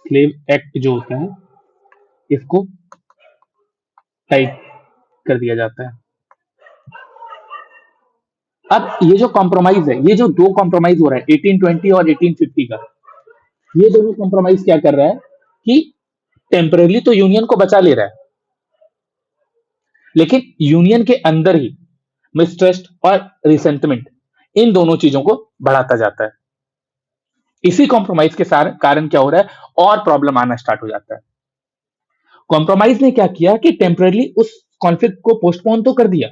स्लेव एक्ट जो होता है, इसको टाइप कर दिया जाता है। अब ये जो कॉम्प्रोमाइज है, ये जो दो कॉम्प्रोमाइज हो रहा है 1820 और 1850 का, ये दोनों कॉम्प्रोमाइज क्या कर रहा है कि टेम्पररी तो यूनियन को बचा ले रहा है, लेकिन यूनियन के अंदर ही मिसट्रस्ट और रिसेंटमेंट, इन दोनों चीजों को बढ़ाता जाता है। इसी कॉम्प्रोमाइज के कारण क्या हो रहा है, और प्रॉब्लम आना स्टार्ट हो जाता है। कॉम्प्रोमाइज ने क्या किया कि टेम्पररी उस कॉन्फ्लिक्ट को पोस्टपोन तो कर दिया,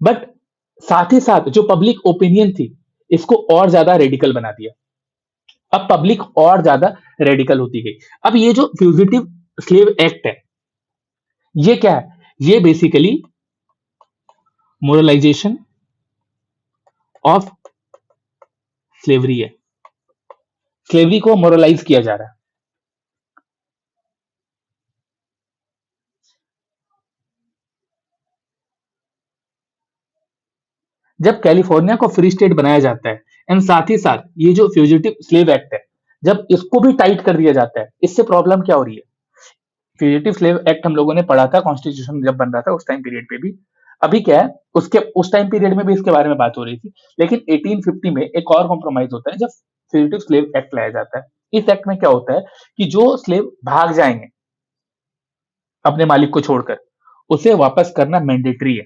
बट साथ ही साथ जो पब्लिक ओपिनियन थी, इसको और ज्यादा रेडिकल बना दिया। अब पब्लिक और ज्यादा रेडिकल होती गई। अब ये जो फ्यूजिटिव स्लेव एक्ट है, ये क्या है, ये बेसिकली मोरलाइजेशन ऑफ स्लेवरी है। स्लेवरी को मोरलाइज किया जा रहा है। जब कैलिफोर्निया को फ्री स्टेट बनाया जाता है, एंड साथ ही साथ ये जो फ्यूजिटिव स्लेव एक्ट है, जब इसको भी टाइट कर दिया जाता है, इससे प्रॉब्लम क्या हो रही है। फ्यूजिटिव स्लेव एक्ट हम लोगों ने पढ़ा था कॉन्स्टिट्यूशन जब बन रहा था उस टाइम पीरियड पे भी। अभी क्या है, उसके उस टाइम पीरियड में भी इसके बारे में बात हो रही थी, लेकिन 1850 में एक और कॉम्प्रोमाइज होता है जब फ्यूजिटिव स्लेव एक्ट लाया जाता है। इस एक्ट में क्या होता है कि जो स्लेव भाग जाएंगे अपने मालिक को छोड़कर, उसे वापस करना मैंडेटरी है।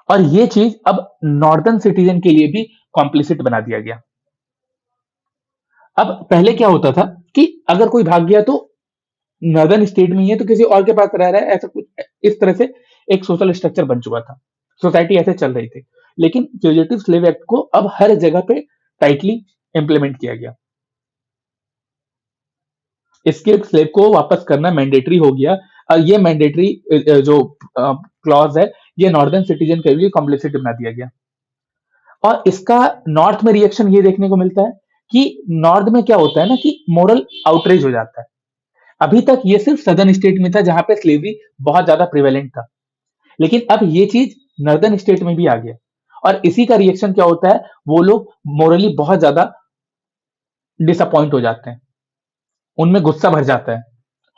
और ये चीज अब नॉर्दर्न सिटीजन के लिए भी कॉम्प्लिसिट बना दिया गया। अब पहले क्या होता था कि अगर कोई भाग गया तो नॉर्दर्न स्टेट में ही है तो किसी और के पास रह रहा है, ऐसा कुछ इस तरह से एक सोशल स्ट्रक्चर बन चुका था। सोसाइटी ऐसे चल रही थी। लेकिन फ्यूजिटिव स्लेव एक्ट को अब हर जगह पे टाइटली इंप्लीमेंट किया गया। इसके स्लेव को वापस करना मैंडेटरी हो गया। और ये मैंडेटरी जो क्लॉज है, ये नॉर्दर्न सिटीजन के लिए कॉम्प्लिसिटी बना दिया गया। और इसका नॉर्थ में रिएक्शन ये देखने को मिलता है कि नॉर्थ में क्या होता है ना कि मोरल आउटरीच हो जाता है। अभी तक ये सिर्फ सदर्न स्टेट में था जहां पे स्लेवरी बहुत ज्यादा प्रिवेलेंट था, लेकिन अब ये चीज नॉर्दर्न स्टेट में भी आ गया। और इसी का रिएक्शन क्या होता है, वो लोग मोरली बहुत ज्यादा डिसअपॉइंट हो जाते हैं, उनमें गुस्सा भर जाता है।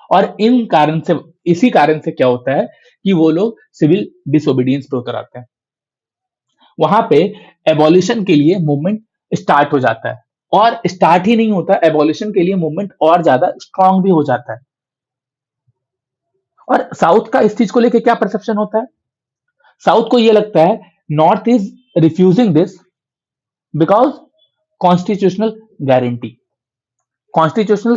और इन कारण से, इसी कारण से क्या होता है कि वो लोग सिविल डिसोबीडियंस पे उतर आते हैं। वहां पे एबॉलिशन के लिए मूवमेंट स्टार्ट हो जाता है। और स्टार्ट ही नहीं होता, एबॉलिशन के लिए मूवमेंट और ज्यादा स्ट्रांग भी हो जाता है। और साउथ का इस चीज को लेके क्या परसेप्शन होता है, साउथ को ये लगता है north is refusing this because constitutional guarantee. Constitution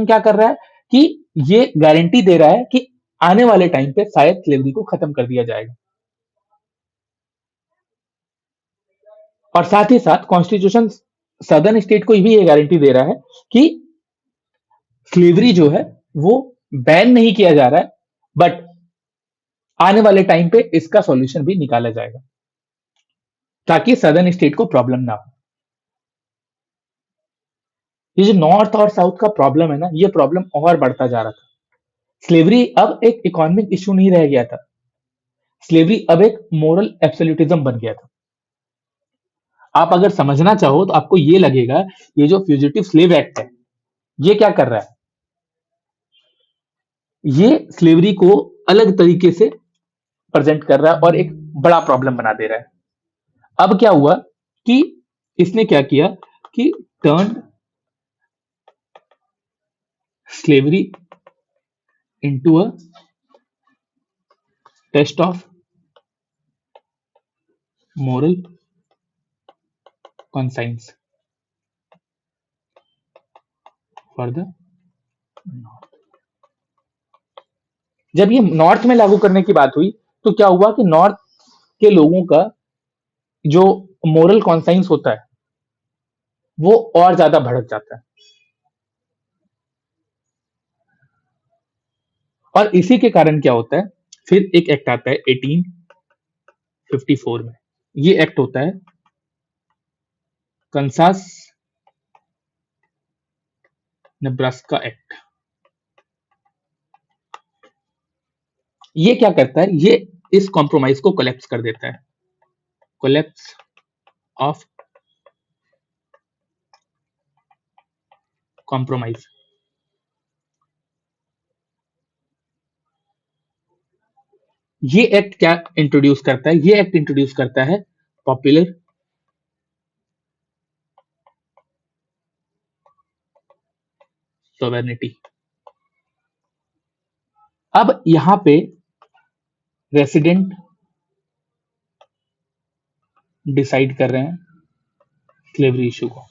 क्या कर रहा है कि ये गारंटी दे रहा है कि आने वाले टाइम पे शायद स्लेवरी को खत्म कर दिया जाएगा। और साथ ही साथ कॉन्स्टिट्यूशन सदर्न स्टेट को भी ये गारंटी दे रहा है कि स्लेवरी जो है वो बैन नहीं किया जा रहा है, बट आने वाले टाइम पे इसका सॉल्यूशन भी निकाला जाएगा ताकि सदर्न स्टेट को प्रॉब्लम ना हो। ये जो नॉर्थ और साउथ का प्रॉब्लम है ना, ये प्रॉब्लम और बढ़ता जा रहा था। स्लेवरी अब एक इकोनॉमिक इशू नहीं रह गया था, स्लेवरी अब एक मोरल एब्सोल्यूटिज्म बन गया था। आप अगर समझना चाहो तो आपको ये लगेगा, ये जो फ्यूजिटिव स्लेव एक्ट है, ये क्या कर रहा है, ये स्लेवरी को अलग तरीके से प्रेजेंट कर रहा है और एक बड़ा प्रॉब्लम बना दे रहा है। अब क्या हुआ कि इसने क्या किया कि turn slavery into a test of moral conscience for the north. जब ये नॉर्थ में लागू करने की बात हुई तो क्या हुआ कि नॉर्थ के लोगों का जो मोरल कॉन्साइंस होता है वो और ज्यादा भड़क जाता है। और इसी के कारण क्या होता है, फिर एक एक्ट आता है 1854 में। ये एक्ट होता है कंसास नेब्रास्का एक्ट। ये क्या करता है, ये इस कॉम्प्रोमाइज को कोलैप्स कर देता है। Collapse of compromise. ये एक्ट क्या इंट्रोड्यूस करता है, ये एक्ट इंट्रोड्यूस करता है पॉपुलर सोवेरेनिटी। अब यहां पे रेसिडेंट डिसाइड कर रहे हैं स्लेवरी इशू को।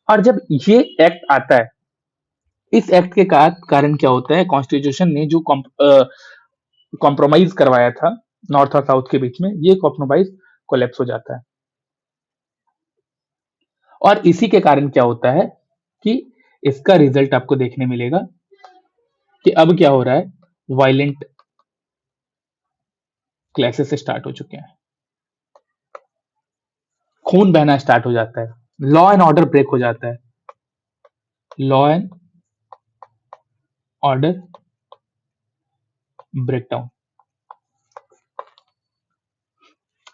और जब ये एक्ट आता है, इस एक्ट के कारण क्या होता है, कॉन्स्टिट्यूशन ने जो कॉम्प्रोमाइज करवाया था नॉर्थ और साउथ के बीच में, ये कॉम्प्रोमाइज कोलैप्स हो जाता है। और इसी के कारण क्या होता है कि इसका रिजल्ट आपको देखने मिलेगा कि अब क्या हो रहा है, वायलेंट क्लैशेस स्टार्ट हो चुके हैं, खून बहना स्टार्ट हो जाता है, लॉ एंड ऑर्डर ब्रेक हो जाता है, लॉ एंड ऑर्डर ब्रेकडाउन।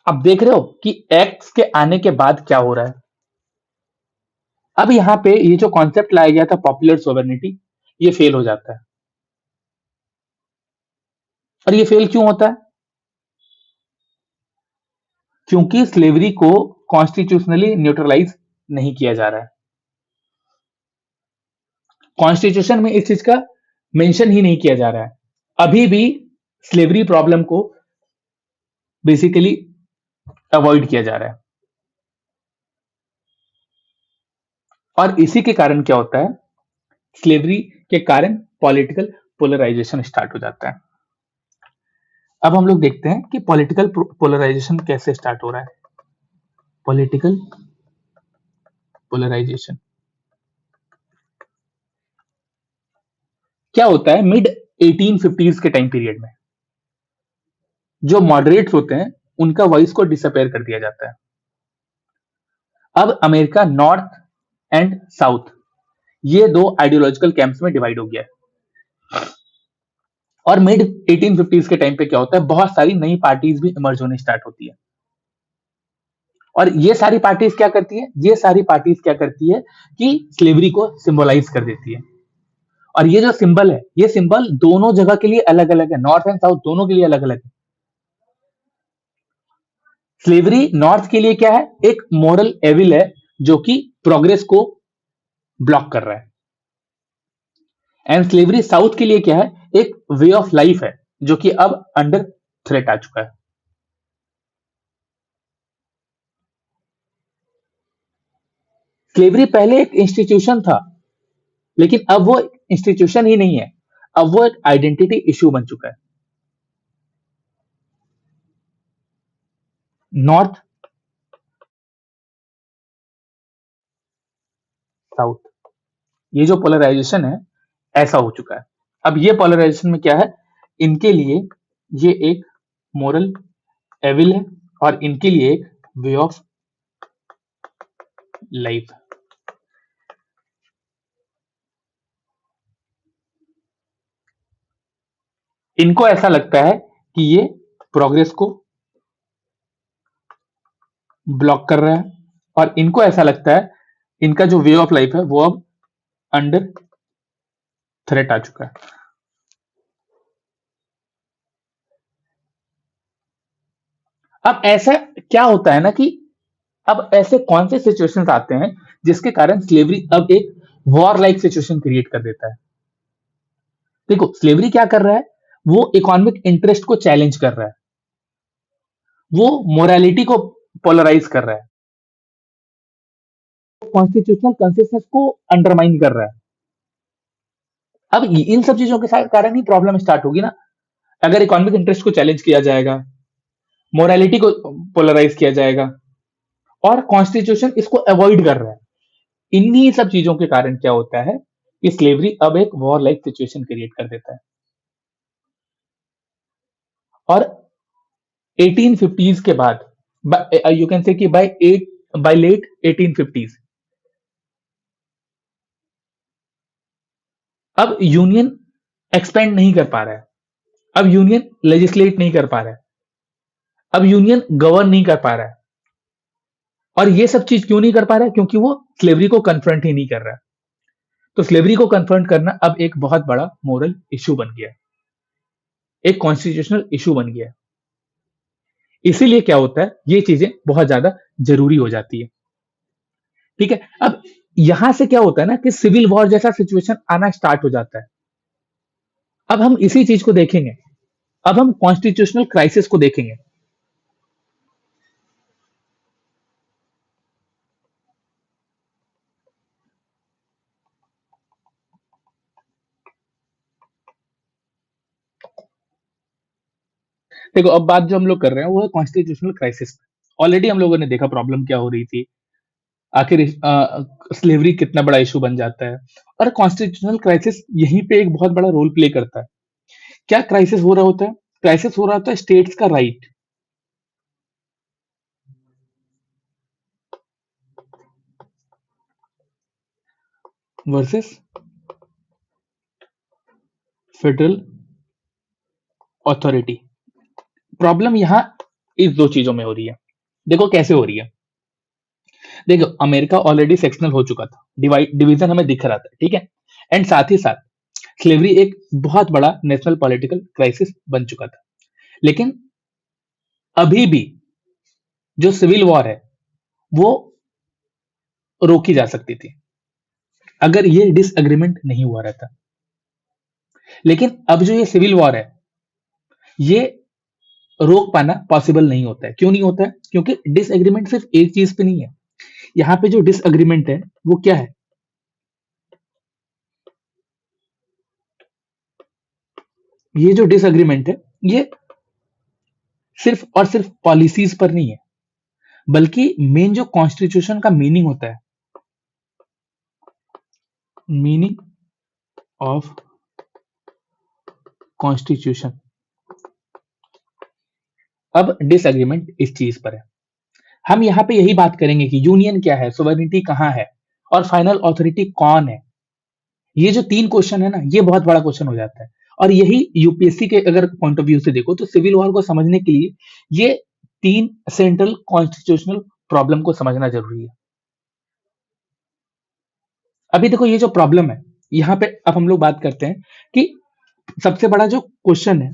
अब देख रहे हो कि एक्ट्स के आने के बाद क्या हो रहा है। अब यहां पे ये जो कॉन्सेप्ट लाया गया था पॉपुलर सोवरेनिटी, ये फेल हो जाता है। और ये फेल क्यों होता है? क्योंकि स्लेवरी को कॉन्स्टिट्यूशनली न्यूट्रलाइज नहीं किया जा रहा है। कॉन्स्टिट्यूशन में इस चीज का मेंशन ही नहीं किया जा रहा है। अभी भी स्लेवरी प्रॉब्लम को बेसिकली अवॉइड किया जा रहा है। और इसी के कारण क्या होता है, स्लेवरी के कारण पॉलिटिकल पोलराइजेशन स्टार्ट हो जाता है। अब हम लोग देखते हैं कि पॉलिटिकल पोलराइजेशन कैसे स्टार्ट हो रहा है। पॉलिटिकल पोलराइजेशन क्या होता है, मिड 1850s के टाइम पीरियड में जो मॉडरेट्स होते हैं उनका वॉइस को डिसअपेयर कर दिया जाता है। अब अमेरिका नॉर्थ एंड साउथ, ये दो आइडियोलॉजिकल कैंप्स में डिवाइड हो गया है। और मिड 1850s के टाइम पे क्या होता है, बहुत सारी नई पार्टीज भी इमर्ज होने स्टार्ट होती है। और ये सारी पार्टीज क्या करती है, ये सारी पार्टीज क्या करती है कि स्लेवरी को सिंबलाइज कर देती है। और ये जो सिंबल है, ये सिंबल दोनों जगह के लिए अलग अलग है, नॉर्थ एंड साउथ दोनों के लिए अलग अलग है। स्लेवरी नॉर्थ के लिए क्या है, एक मॉरल एविल है जो कि प्रोग्रेस को ब्लॉक कर रहा है। एंड स्लेवरी साउथ के लिए क्या है, एक वे ऑफ लाइफ है जो कि अब अंडर थ्रेट आ चुका है। स्लेवरी पहले एक इंस्टीट्यूशन था, लेकिन अब वो इंस्टीट्यूशन ही नहीं है, अब वो एक आइडेंटिटी इश्यू बन चुका है। नॉर्थ साउथ, ये जो पोलराइजेशन है ऐसा हो चुका है। अब ये पोलराइजेशन में क्या है, इनके लिए ये एक मोरल एविल है और इनके लिए एक वे ऑफ लाइफ। इनको ऐसा लगता है कि ये प्रोग्रेस को ब्लॉक कर रहा है और इनको ऐसा लगता है इनका जो वे ऑफ लाइफ है वो अब अंडर थ्रेट आ चुका है। अब ऐसा क्या होता है ना कि अब ऐसे कौन से सिचुएशंस आते हैं जिसके कारण स्लेवरी अब एक वॉर लाइक सिचुएशन क्रिएट कर देता है। देखो स्लेवरी क्या कर रहा है, वो इकोनॉमिक इंटरेस्ट को चैलेंज कर रहा है, वो मोरालिटी को पोलराइज कर रहा है, कॉन्स्टिट्यूशनल कंसिस्टेंस को अंडरमाइन कर रहा है। अब इन सब चीजों के कारण ही प्रॉब्लम स्टार्ट होगी ना। अगर इकोनॉमिक इंटरेस्ट को चैलेंज किया जाएगा, मोरालिटी को पोलराइज किया जाएगा और कॉन्स्टिट्यूशन इसको अवॉइड कर रहा है, इन्हीं सब चीजों के कारण क्या होता है कि स्लेवरी अब एक वॉर लाइक सिचुएशन क्रिएट कर देता है। और 1850s के बाद, यू कैन से कि बाय लेट 1850s, अब यूनियन एक्सपेंड नहीं कर पा रहा है, अब यूनियन लेजिस्लेट नहीं कर पा रहा है, अब यूनियन गवर्न नहीं कर पा रहा है। और ये सब चीज क्यों नहीं कर पा रहा है, क्योंकि वो स्लेवरी को कन्फ्रंट ही नहीं कर रहा है। तो स्लेवरी को कन्फ्रंट करना अब एक बहुत बड़ा मोरल इश्यू बन गया है, एक कॉन्स्टिट्यूशनल इश्यू बन गया है। इसीलिए क्या होता है, ये चीजें बहुत ज्यादा जरूरी हो जाती है। ठीक है, अब यहां से क्या होता है ना कि सिविल वॉर जैसा सिचुएशन आना स्टार्ट हो जाता है। अब हम इसी चीज को देखेंगे, अब हम कॉन्स्टिट्यूशनल क्राइसिस को देखेंगे। देखो, अब बात जो हम लोग कर रहे हैं वो है कॉन्स्टिट्यूशनल क्राइसिस। ऑलरेडी हम लोगों ने देखा प्रॉब्लम क्या हो रही थी, आखिर स्लेवरी कितना बड़ा इशू बन जाता है, और कॉन्स्टिट्यूशनल क्राइसिस यहीं पे एक बहुत बड़ा रोल प्ले करता है। क्या क्राइसिस हो रहा होता है? क्राइसिस हो रहा होता है स्टेट्स का right versus federal authority. Problem यहाँ इस दो चीजों में हो रही है। देखो कैसे हो रही है। देखो, अमेरिका ऑलरेडी सेक्शनल हो चुका था, डिवीजन हमें दिख रहा था, ठीक है। एंड साथ ही साथ स्लेवरी एक बहुत बड़ा नेशनल पॉलिटिकल क्राइसिस बन चुका था। लेकिन अभी भी जो सिविल वॉर है वो रोकी जा सकती थी अगर ये डिसएग्रीमेंट नहीं हुआ रहता। लेकिन अब जो ये सिविल वॉर है ये रोक पाना पॉसिबल नहीं होता है। क्यों नहीं होता है? क्योंकि डिसएग्रीमेंट सिर्फ एक चीज पे नहीं है। यहाँ पे जो डिसएग्रीमेंट है वो क्या है? ये जो डिसएग्रीमेंट है ये सिर्फ और सिर्फ पॉलिसीज पर नहीं है, बल्कि मेन जो कॉन्स्टिट्यूशन का मीनिंग होता है, मीनिंग ऑफ कॉन्स्टिट्यूशन, अब डिसएग्रीमेंट इस चीज पर है। हम यहाँ पे यही बात करेंगे कि यूनियन क्या है, सोवरेनिटी कहाँ है, और फाइनल अथॉरिटी कौन है। ये जो तीन क्वेश्चन है ना, ये बहुत बड़ा क्वेश्चन हो जाता है। और यही यूपीएससी के अगर पॉइंट ऑफ व्यू से देखो तो सिविल वॉर को समझने के लिए ये तीन सेंट्रल कॉन्स्टिट्यूशनल प्रॉब्लम को समझना जरूरी है। अभी देखो ये जो प्रॉब्लम है, यहाँ पे अब हम लोग बात करते हैं कि सबसे बड़ा जो क्वेश्चन है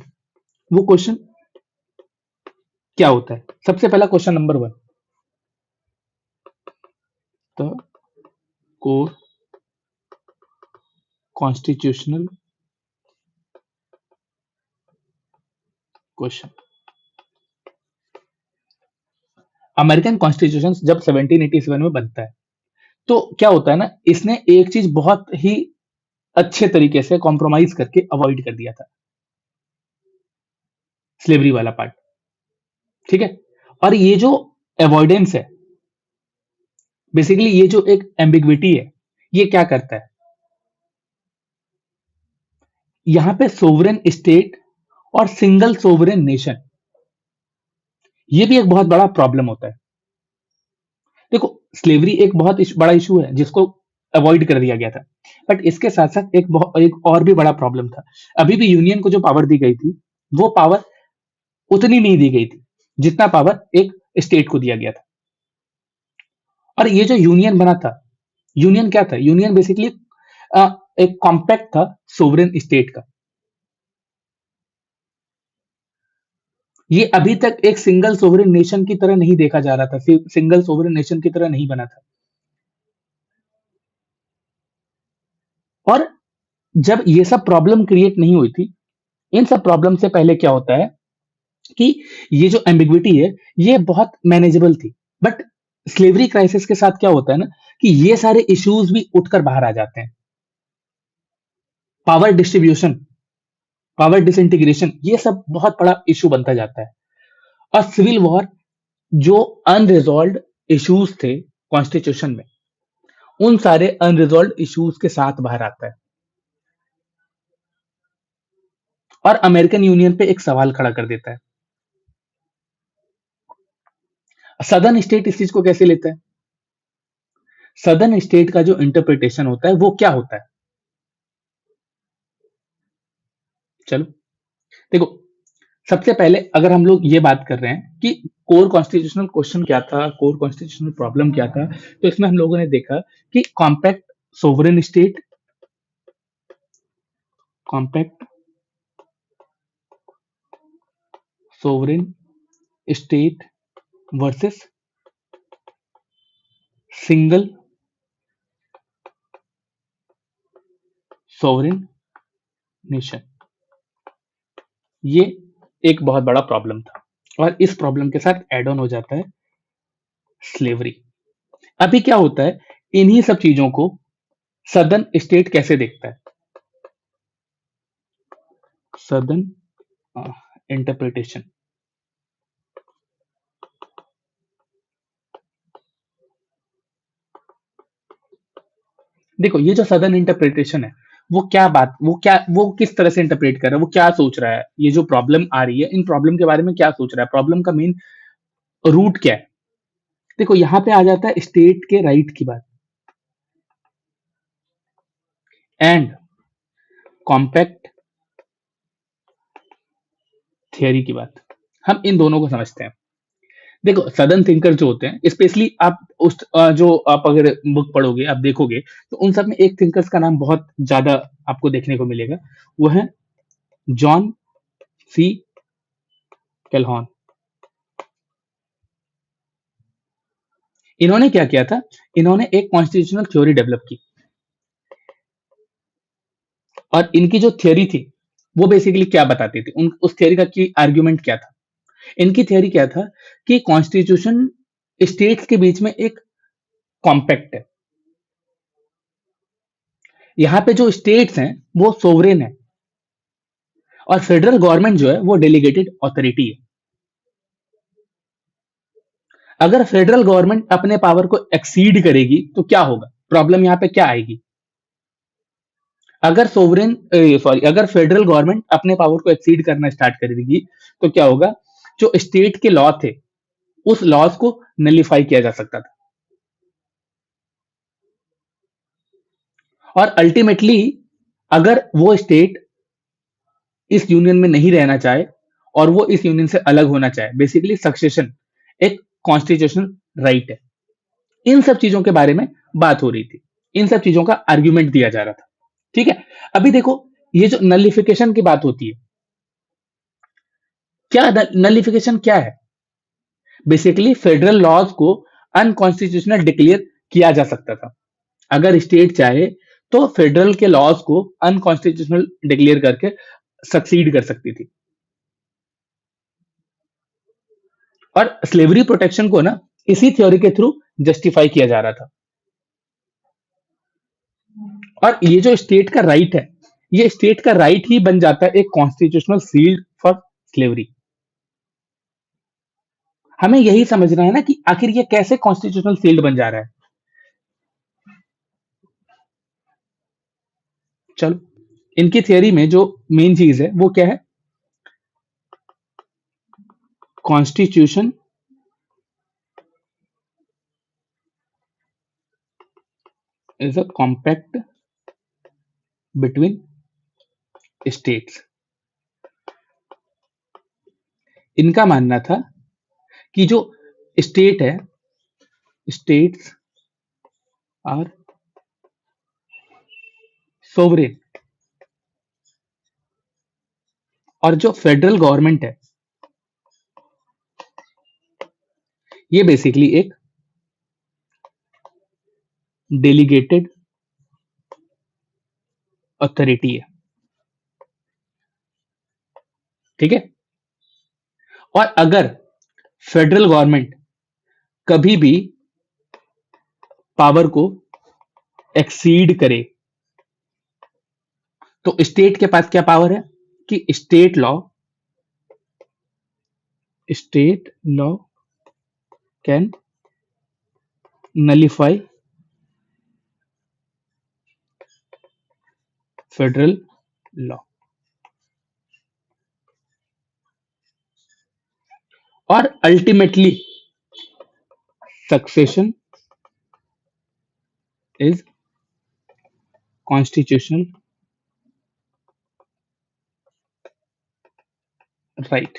वो क्वेश्चन क्या होता है। सबसे पहला question number one, the core constitutional question. American constitution जब 1787 में बनता है तो क्या होता है ना, इसने एक चीज बहुत ही अच्छे तरीके से कॉम्प्रोमाइज करके अवॉइड कर दिया था, स्लेवरी वाला पार्ट, ठीक है। और ये जो अवॉइडेंस है, बेसिकली ये जो एक एम्बिग्विटी है, ये क्या करता है, यहां पे सोवरेन स्टेट और सिंगल सोवरेन नेशन, ये भी एक बहुत बड़ा प्रॉब्लम होता है। देखो, स्लेवरी एक बहुत बड़ा इशू है जिसको अवॉइड कर दिया गया था, बट इसके साथ साथ एक और भी बड़ा प्रॉब्लम था। अभी भी यूनियन को जो पावर दी गई थी वो पावर उतनी नहीं दी गई थी जितना पावर एक स्टेट को दिया गया था। और ये जो यूनियन बना था, यूनियन क्या था? यूनियन बेसिकली एक कॉम्पैक्ट था सोवरेन स्टेट का। ये अभी तक एक सिंगल सोवरेन नेशन की तरह नहीं देखा जा रहा था, सिंगल सोवरेन नेशन की तरह नहीं बना था। और जब ये सब प्रॉब्लम क्रिएट नहीं हुई थी, इन सब प्रॉब्लम से पहले क्या होता है कि ये जो एम्बिग्विटी है ये बहुत मैनेजेबल थी। बट स्लेवरी क्राइसिस के साथ क्या होता है ना कि ये सारे इश्यूज भी उठकर बाहर आ जाते हैं। पावर डिस्ट्रीब्यूशन, पावर डिसइंटीग्रेशन, ये सब बहुत बड़ा इशू बनता जाता है। और सिविल वॉर जो अनरिजॉल्व इश्यूज थे कॉन्स्टिट्यूशन में, उन सारे अनरिजॉल्व इश्यूज के साथ बाहर आता है और अमेरिकन यूनियन पे एक सवाल खड़ा कर देता है। सदर्न स्टेट इस चीज को कैसे लेता है? सदर्न स्टेट का जो इंटरप्रिटेशन होता है वो क्या होता है? चलो देखो, सबसे पहले अगर हम लोग ये बात कर रहे हैं कि कोर कॉन्स्टिट्यूशनल क्वेश्चन क्या था, कोर कॉन्स्टिट्यूशनल प्रॉब्लम क्या था, तो इसमें हम लोगों ने देखा कि compact sovereign state, compact sovereign state versus single sovereign nation. ये एक बहुत बड़ा प्रॉब्लम था और इस प्रॉब्लम के साथ एड ऑन हो जाता है स्लेवरी। अभी क्या होता है, इन्हीं सब चीजों को सदर्न स्टेट कैसे देखता है? Southern interpretation. देखो ये जो सदर्न इंटरप्रिटेशन है, वो किस तरह से इंटरप्रेट कर रहा है, वो क्या सोच रहा है, ये जो प्रॉब्लम आ रही है इन प्रॉब्लम के बारे में क्या सोच रहा है, प्रॉब्लम का मेन रूट क्या है? देखो यहाँ पे आ जाता है स्टेट के राइट की बात एंड कॉम्पैक्ट थियरी की बात। हम इन दोनों को समझते हैं। देखो सदर्न थिंकर जो होते हैं, स्पेशली आप जो आप अगर बुक पढ़ोगे, आप देखोगे तो उन सब में एक थिंकर्स का नाम बहुत ज्यादा आपको देखने को मिलेगा, वो है जॉन सी कैलहॉन। इन्होंने क्या किया था, इन्होंने एक कॉन्स्टिट्यूशनल थ्योरी डेवलप की और इनकी जो थ्योरी थी वो बेसिकली क्या बताती थी, उन उस थ्योरी का की आर्ग्यूमेंट क्या था? इनकी थ्योरी क्या था कि कॉन्स्टिट्यूशन स्टेट्स के बीच में एक कॉम्पैक्ट है। यहाँ पे जो स्टेट्स हैं वो सोवरेन है और फेडरल गवर्नमेंट जो है वो डेलीगेटेड अथॉरिटी है। अगर फेडरल गवर्नमेंट अपने पावर को एक्सीड करेगी तो क्या होगा, प्रॉब्लम यहाँ पे क्या आएगी? अगर अगर फेडरल गवर्नमेंट अपने पावर को एक्सीड करना स्टार्ट कर देगी तो क्या होगा, जो स्टेट के लॉ थे उस लॉज को नलीफाई किया जा सकता था और अल्टीमेटली अगर वो स्टेट इस यूनियन में नहीं रहना चाहे और वो इस यूनियन से अलग होना चाहे, बेसिकली सक्सेशन एक कॉन्स्टिट्यूशनल राइट है। इन सब चीजों के बारे में बात हो रही थी, इन सब चीजों का आर्ग्यूमेंट दिया जा रहा था। ठीक है, अभी देखो ये जो नलिफिकेशन की बात होती है, क्या नलिफिकेशन क्या है? बेसिकली फेडरल लॉज को अनकॉन्स्टिट्यूशनल डिक्लेयर किया जा सकता था। अगर स्टेट चाहे तो फेडरल के लॉज को अनकॉन्स्टिट्यूशनल डिक्लेयर करके सक्सीड कर सकती थी। और स्लेवरी प्रोटेक्शन को ना इसी थ्योरी के थ्रू जस्टिफाई किया जा रहा था। और ये जो स्टेट का राइट है, ये स्टेट का राइट ही बन जाता है एक कॉन्स्टिट्यूशनल सील्ड फॉर स्लेवरी। हमें यही समझना है ना कि आखिर ये कैसे कॉन्स्टिट्यूशनल सील्ड बन जा रहा है। चलो, इनकी थियरी में जो मेन चीज है वो क्या है, constitution is a compact between states. इनका मानना था कि जो स्टेट है, स्टेट्स आर सोवरेन और जो फेडरल गवर्नमेंट है ये बेसिकली एक डेलीगेटेड अथॉरिटी है। ठीक है, और अगर फेडरल गवर्नमेंट कभी भी पावर को एक्सीड करे तो स्टेट के पास क्या पावर है कि state law can nullify federal law. और ultimately secession is constitutional right.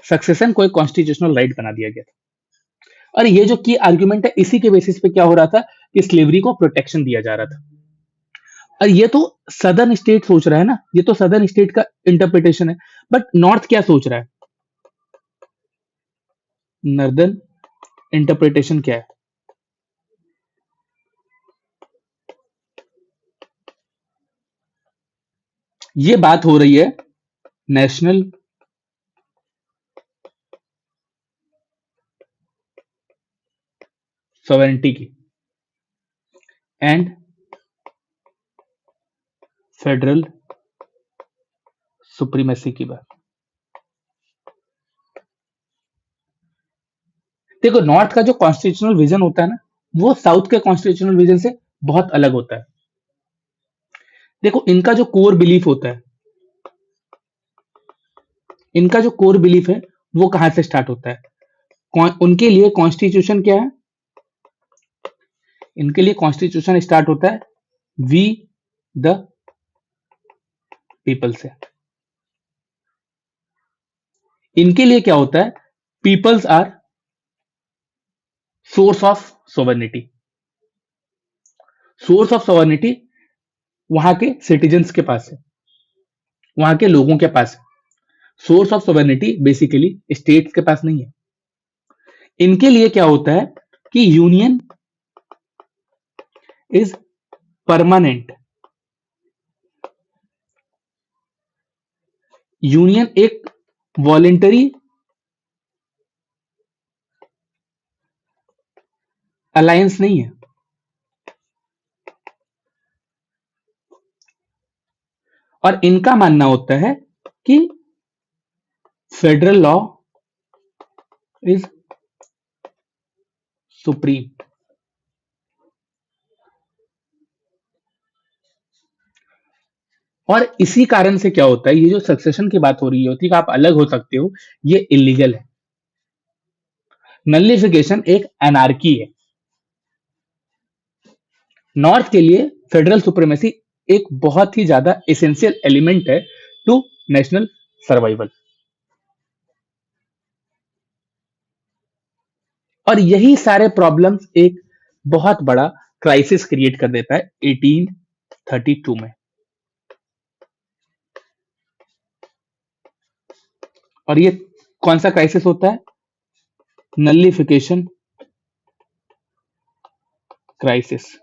Secession को एक कॉन्स्टिट्यूशनल राइट बना दिया गया था और ये जो की आर्ग्यूमेंट है इसी के बेसिस पे क्या हो रहा था कि स्लेवरी को प्रोटेक्शन दिया जा रहा था। और ये तो सदर्न स्टेट सोच रहा है ना, ये तो सदर्न स्टेट का इंटरप्रिटेशन है, बट नॉर्थ क्या सोच रहा है, नॉर्दर्न इंटरप्रिटेशन क्या है? ये बात हो रही है नेशनल सॉवरेनिटी की एंड फेडरल सुप्रीमेसी की बात। देखो, नॉर्थ का जो कॉन्स्टिट्यूशनल विजन होता है ना, वो साउथ के कॉन्स्टिट्यूशनल विजन से बहुत अलग होता है। देखो, इनका जो कोर बिलीफ है वो कहां से स्टार्ट होता है? उनके लिए कॉन्स्टिट्यूशन क्या है? इनके लिए कॉन्स्टिट्यूशन स्टार्ट होता है वी द पीपल से। इनके लिए क्या होता है? Peoples are source of sovereignty. Source of sovereignty वहां के सिटीजन्स के पास है, वहां के लोगों के पास है। Source of sovereignty basically states के पास नहीं है। इनके लिए क्या होता है कि यूनियन इज परमानेंट। यूनियन एक वॉलेंटरी अलायंस नहीं है। और इनका मानना होता है कि फेडरल लॉ इज सुप्रीम। और इसी कारण से क्या होता है, ये जो सक्सेशन की बात हो रही होती है कि आप अलग हो सकते हो, ये इलीगल है। नलिफिकेशन एक एनार्की है। नॉर्थ के लिए फेडरल सुप्रीमेसी एक बहुत ही ज्यादा एसेंशियल एलिमेंट है टू नेशनल सर्वाइवल। और यही सारे प्रॉब्लम्स एक बहुत बड़ा क्राइसिस क्रिएट कर देता है 1832 में। और ये कौन सा क्राइसिस होता है? नलिफिकेशन क्राइसिस।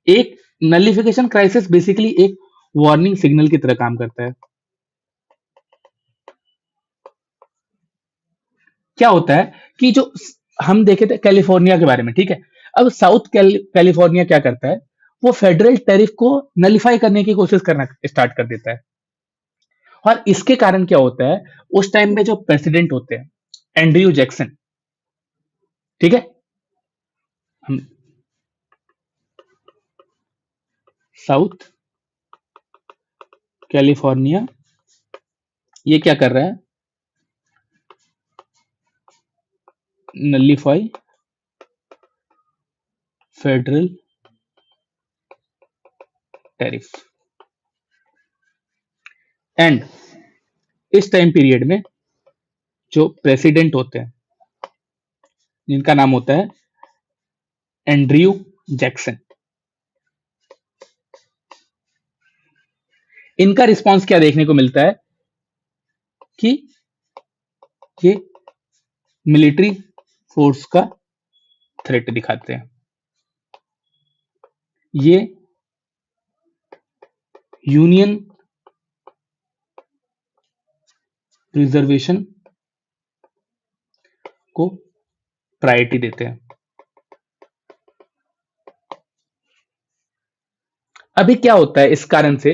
एक नलिफिकेशन क्राइसिस बेसिकली एक वार्निंग सिग्नल की तरह काम करता है। क्या होता है कि जो हम देखे थे कैलिफोर्निया के बारे में, ठीक है। अब साउथ कैलिफोर्निया क्या करता है, वो फेडरल टैरिफ को नलिफाई करने की कोशिश करना स्टार्ट कर देता है। और इसके कारण क्या होता है, उस टाइम में जो प्रेसिडेंट होते हैं एंड्रयू जैक्सन, ठीक है। हम साउथ कैलिफोर्निया ये क्या कर रहा है, नलिफाई फेडरल टैरिफ। एंड इस टाइम पीरियड में जो प्रेसिडेंट होते हैं जिनका नाम होता है एंड्रयू जैक्सन, इनका रिस्पांस क्या देखने को मिलता है कि ये मिलिट्री फोर्स का थ्रेट दिखाते हैं। ये यूनियन रिजर्वेशन को प्रायोरिटी देते हैं। अभी क्या होता है, इस कारण से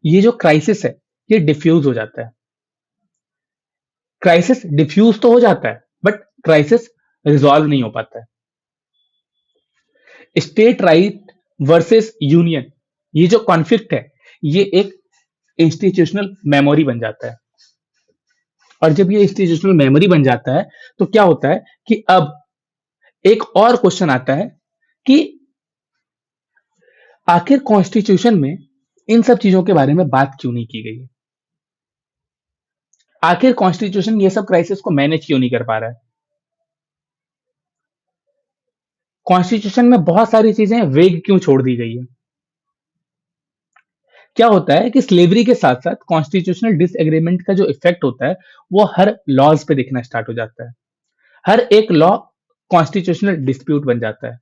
ये जो क्राइसिस है ये डिफ्यूज हो जाता है। क्राइसिस डिफ्यूज तो हो जाता है बट क्राइसिस रिजॉल्व नहीं हो पाता है। स्टेट राइट वर्सेस यूनियन, ये जो कॉन्फ्लिक्ट है ये एक इंस्टीट्यूशनल मेमोरी बन जाता है। और जब ये इंस्टीट्यूशनल मेमोरी बन जाता है तो क्या होता है कि अब एक और क्वेश्चन आता है कि आखिर कॉन्स्टिट्यूशन में इन सब चीजों के बारे में बात क्यों नहीं की गई है? आखिर कॉन्स्टिट्यूशन ये सब क्राइसिस को मैनेज क्यों नहीं कर पा रहा है? कॉन्स्टिट्यूशन में बहुत सारी चीजें वेग क्यों छोड़ दी गई है? क्या होता है कि स्लेवरी के साथ साथ कॉन्स्टिट्यूशनल डिसएग्रीमेंट का जो इफेक्ट होता है वो हर लॉज पे दिखना स्टार्ट हो जाता है। हर एक लॉ कॉन्स्टिट्यूशनल डिस्प्यूट बन जाता है।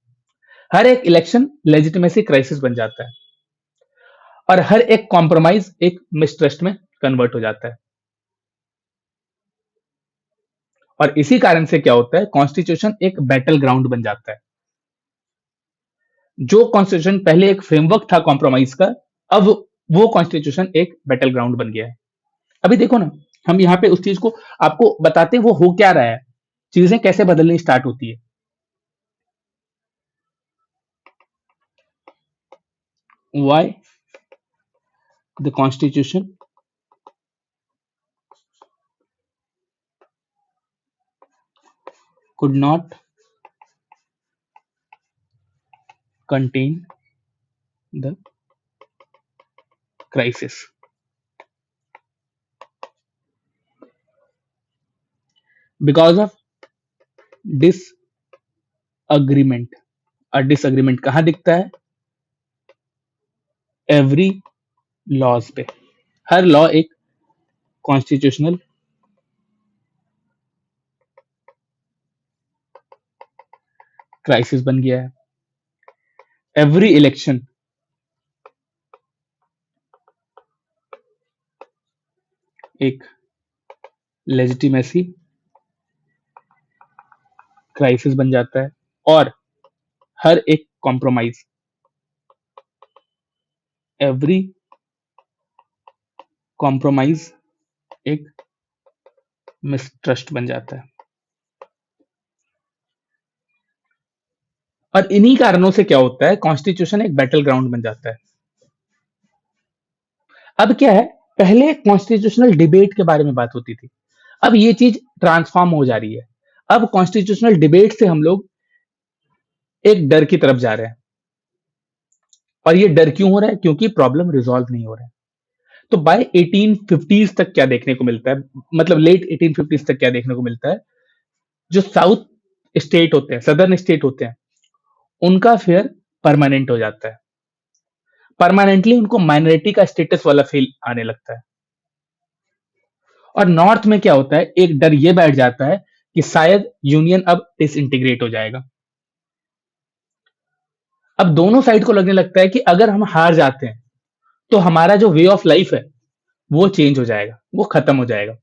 हर एक इलेक्शन लेजिटिमेसी क्राइसिस बन जाता है। और हर एक कॉम्प्रोमाइज एक मिसट्रस्ट में कन्वर्ट हो जाता है। और इसी कारण से क्या होता है, कॉन्स्टिट्यूशन एक बैटल ग्राउंड बन जाता है। जो कॉन्स्टिट्यूशन पहले एक फ्रेमवर्क था कॉम्प्रोमाइज का, अब वो कॉन्स्टिट्यूशन एक बैटल ग्राउंड बन गया है। अभी देखो ना, हम यहाँ पे उस चीज को आपको बताते हैं वो हो क्या रहा है, चीजें कैसे बदलनी स्टार्ट होती है। Why the constitution could not contain the crisis? Because of disagreement। और डिसएग्रीमेंट कहाँ दिखता है? एवरी लॉज पे। हर लॉ एक कॉन्स्टिट्यूशनल क्राइसिस बन गया है। एवरी इलेक्शन एक लेजिटिमेसी क्राइसिस बन जाता है। और हर एक कॉम्प्रोमाइज, एवरी कॉम्प्रोमाइज एक मिसट्रस्ट बन जाता है। और इन्हीं कारणों से क्या होता है, कॉन्स्टिट्यूशन एक बैटल ग्राउंड बन जाता है। अब क्या है, पहले कॉन्स्टिट्यूशनल डिबेट के बारे में बात होती थी, अब ये चीज ट्रांसफॉर्म हो जा रही है। अब कॉन्स्टिट्यूशनल डिबेट से हम लोग एक डर की तरफ जा रहे हैं। और ये डर क्यों हो रहा है? क्योंकि प्रॉब्लम रिजॉल्व नहीं हो रहा है। तो बाय 1850s तक क्या देखने को मिलता है, मतलब लेट 1850s तक क्या देखने को मिलता है, जो साउथ स्टेट होते हैं, सदर्न स्टेट होते हैं, उनका फेयर परमानेंट हो जाता है। परमानेंटली उनको माइनॉरिटी का स्टेटस वाला फील आने लगता है। और नॉर्थ में क्या होता है, एक डर ये बैठ जाता है कि शायद यूनियन अब डिसइंटीग्रेट हो जाएगा। अब दोनों साइड को लगने लगता है कि अगर हम हार जाते हैं तो हमारा जो वे ऑफ लाइफ है वो चेंज हो जाएगा, वो खत्म हो जाएगा।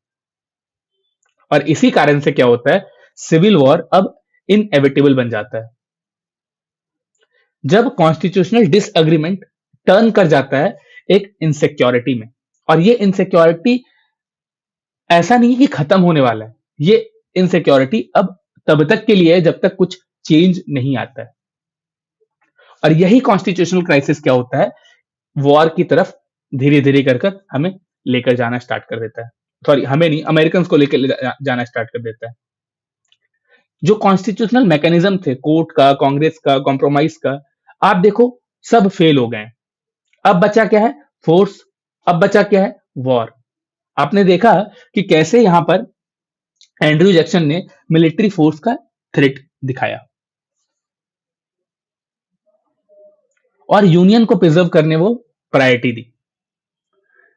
और इसी कारण से क्या होता है, सिविल वॉर अब इनएविटेबल बन जाता है। जब कॉन्स्टिट्यूशनल डिसएग्रीमेंट टर्न कर जाता है एक इनसिक्योरिटी में। और ये इनसिक्योरिटी ऐसा नहीं कि खत्म होने वाला है, ये इनसिक्योरिटी अब तब तक के लिए है जब तक कुछ चेंज नहीं आता है। और यही कॉन्स्टिट्यूशनल क्राइसिस क्या होता है, वॉर की तरफ धीरे धीरे कर कर हमें लेकर जाना स्टार्ट कर देता है। सॉरी, हमें नहीं, अमेरिकन को लेकर जाना स्टार्ट कर देता है। जो कॉन्स्टिट्यूशनल मैकेनिज्म थे, कोर्ट का, कांग्रेस का, कॉम्प्रोमाइज का, आप देखो सब फेल हो गए। अब बचा क्या है, फोर्स। अब बचा क्या है, वॉर। आपने देखा कि कैसे यहां पर एंड्रयू जैक्सन ने मिलिट्री फोर्स का थ्रेट दिखाया और यूनियन को प्रिजर्व करने वो प्रायोरिटी दी।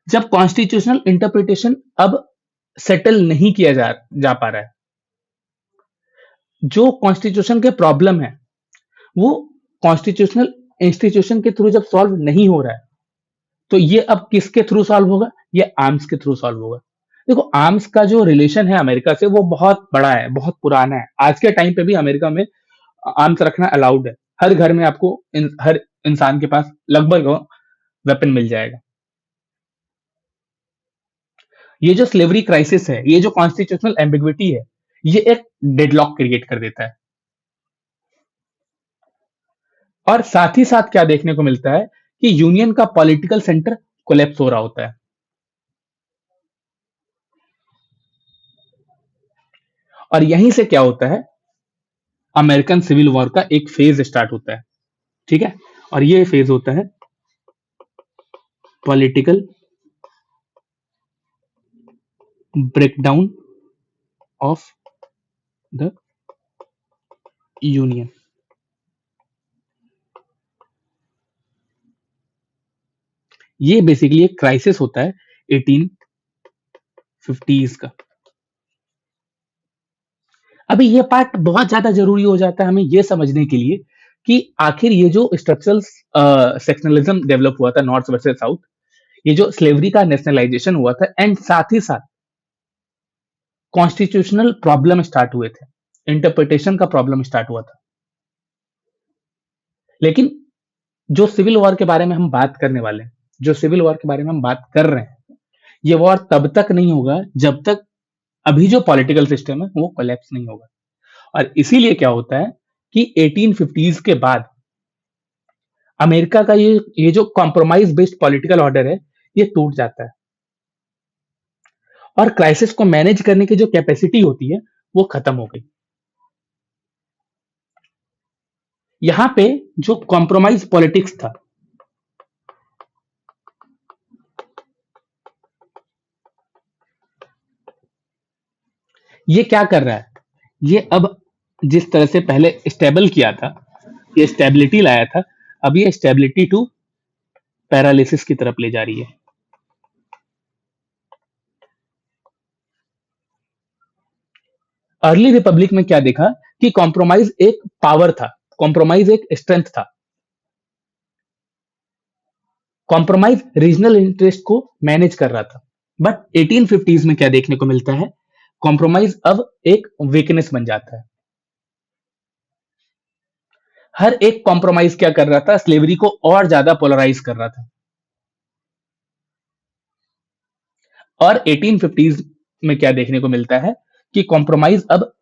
जब कॉन्स्टिट्यूशनल इंटरप्रिटेशन अब सेटल नहीं किया जा पा रहा है, जो कॉन्स्टिट्यूशन के प्रॉब्लम है वो कॉन्स्टिट्यूशनल इंस्टीट्यूशन के थ्रू जब सॉल्व नहीं हो रहा है, तो ये अब किसके थ्रू सॉल्व होगा, ये आर्म्स के थ्रू सॉल्व होगा। देखो, आर्म्स का जो रिलेशन है अमेरिका से वो बहुत बड़ा है, बहुत पुराना है। आज के टाइम पे भी अमेरिका में आर्म्स रखना अलाउड है। हर घर में आपको हर इंसान के पास लगभग वेपन मिल जाएगा। ये जो स्लेवरी क्राइसिस है, ये जो कॉन्स्टिट्यूशनल एम्बिग्विटी है, ये एक डेडलॉक क्रिएट कर देता है। और साथ ही साथ क्या देखने को मिलता है कि यूनियन का पॉलिटिकल सेंटर कोलैप्स हो रहा होता है। और यहीं से क्या होता है, अमेरिकन सिविल वॉर का एक फेज स्टार्ट होता है। ठीक है, और ये फेज होता है political breakdown of the union. ये बेसिकली एक क्राइसिस होता है 1850s का। अभी ये पार्ट बहुत ज्यादा जरूरी हो जाता है हमें ये समझने के लिए कि आखिर ये जो स्ट्रक्चरल सेक्शनलिज्म डेवलप हुआ था नॉर्थ वर्सेस साउथ, ये जो स्लेवरी का नेशनलाइजेशन हुआ था, एंड साथ ही साथ कॉन्स्टिट्यूशनल प्रॉब्लम स्टार्ट हुए थे, इंटरप्रिटेशन का प्रॉब्लम स्टार्ट हुआ था। लेकिन जो सिविल वॉर के बारे में हम बात करने वाले हैं, जो सिविल वॉर के बारे में हम बात कर रहे हैं, ये वॉर तब तक नहीं होगा जब तक अभी जो पॉलिटिकल सिस्टम है वो कोलैप्स नहीं होगा। और इसीलिए क्या होता है कि 1850s के बाद अमेरिका का ये जो कॉम्प्रोमाइज बेस्ड पॉलिटिकल ऑर्डर है, ये टूट जाता है और क्राइसिस को मैनेज करने की जो कैपेसिटी होती है वो खत्म हो गई। यहां पे जो कॉम्प्रोमाइज पॉलिटिक्स था, ये क्या कर रहा है, ये अब जिस तरह से पहले स्टेबल किया था, ये स्टेबिलिटी लाया था, अब ये स्टेबिलिटी टू पैरालिसिस की तरफ ले जा रही है। अर्ली रिपब्लिक में क्या देखा कि कॉम्प्रोमाइज एक पावर था, कॉम्प्रोमाइज एक स्ट्रेंथ था, कॉम्प्रोमाइज रीजनल इंटरेस्ट को मैनेज कर रहा था। बट 1850s में क्या देखने को मिलता है, कॉम्प्रोमाइज अब एक वीकनेस बन जाता है। हर एक कॉम्प्रोमाइज क्या कर रहा था, स्लेवरी को और ज्यादा पोलराइज कर रहा था। और 1850s में क्या देखने को मिलता है कि कॉम्प्रोमाइज अब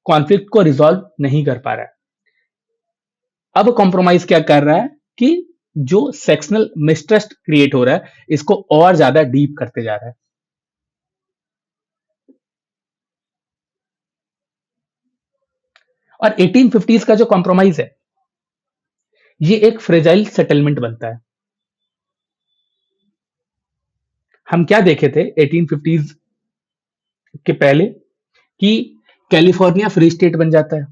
कॉन्फ्लिक्ट को रिजॉल्व नहीं कर पा रहा है। अब कॉम्प्रोमाइज क्या कर रहा है कि जो सेक्शनल मिसट्रस्ट क्रिएट हो रहा है, इसको और ज्यादा डीप करते जा रहा है। और 1850s का जो कॉम्प्रोमाइज है, ये एक फ्रेजाइल सेटलमेंट बनता है। हम क्या देखे थे 1850s के पहले कि कैलिफोर्निया फ्री स्टेट बन जाता है,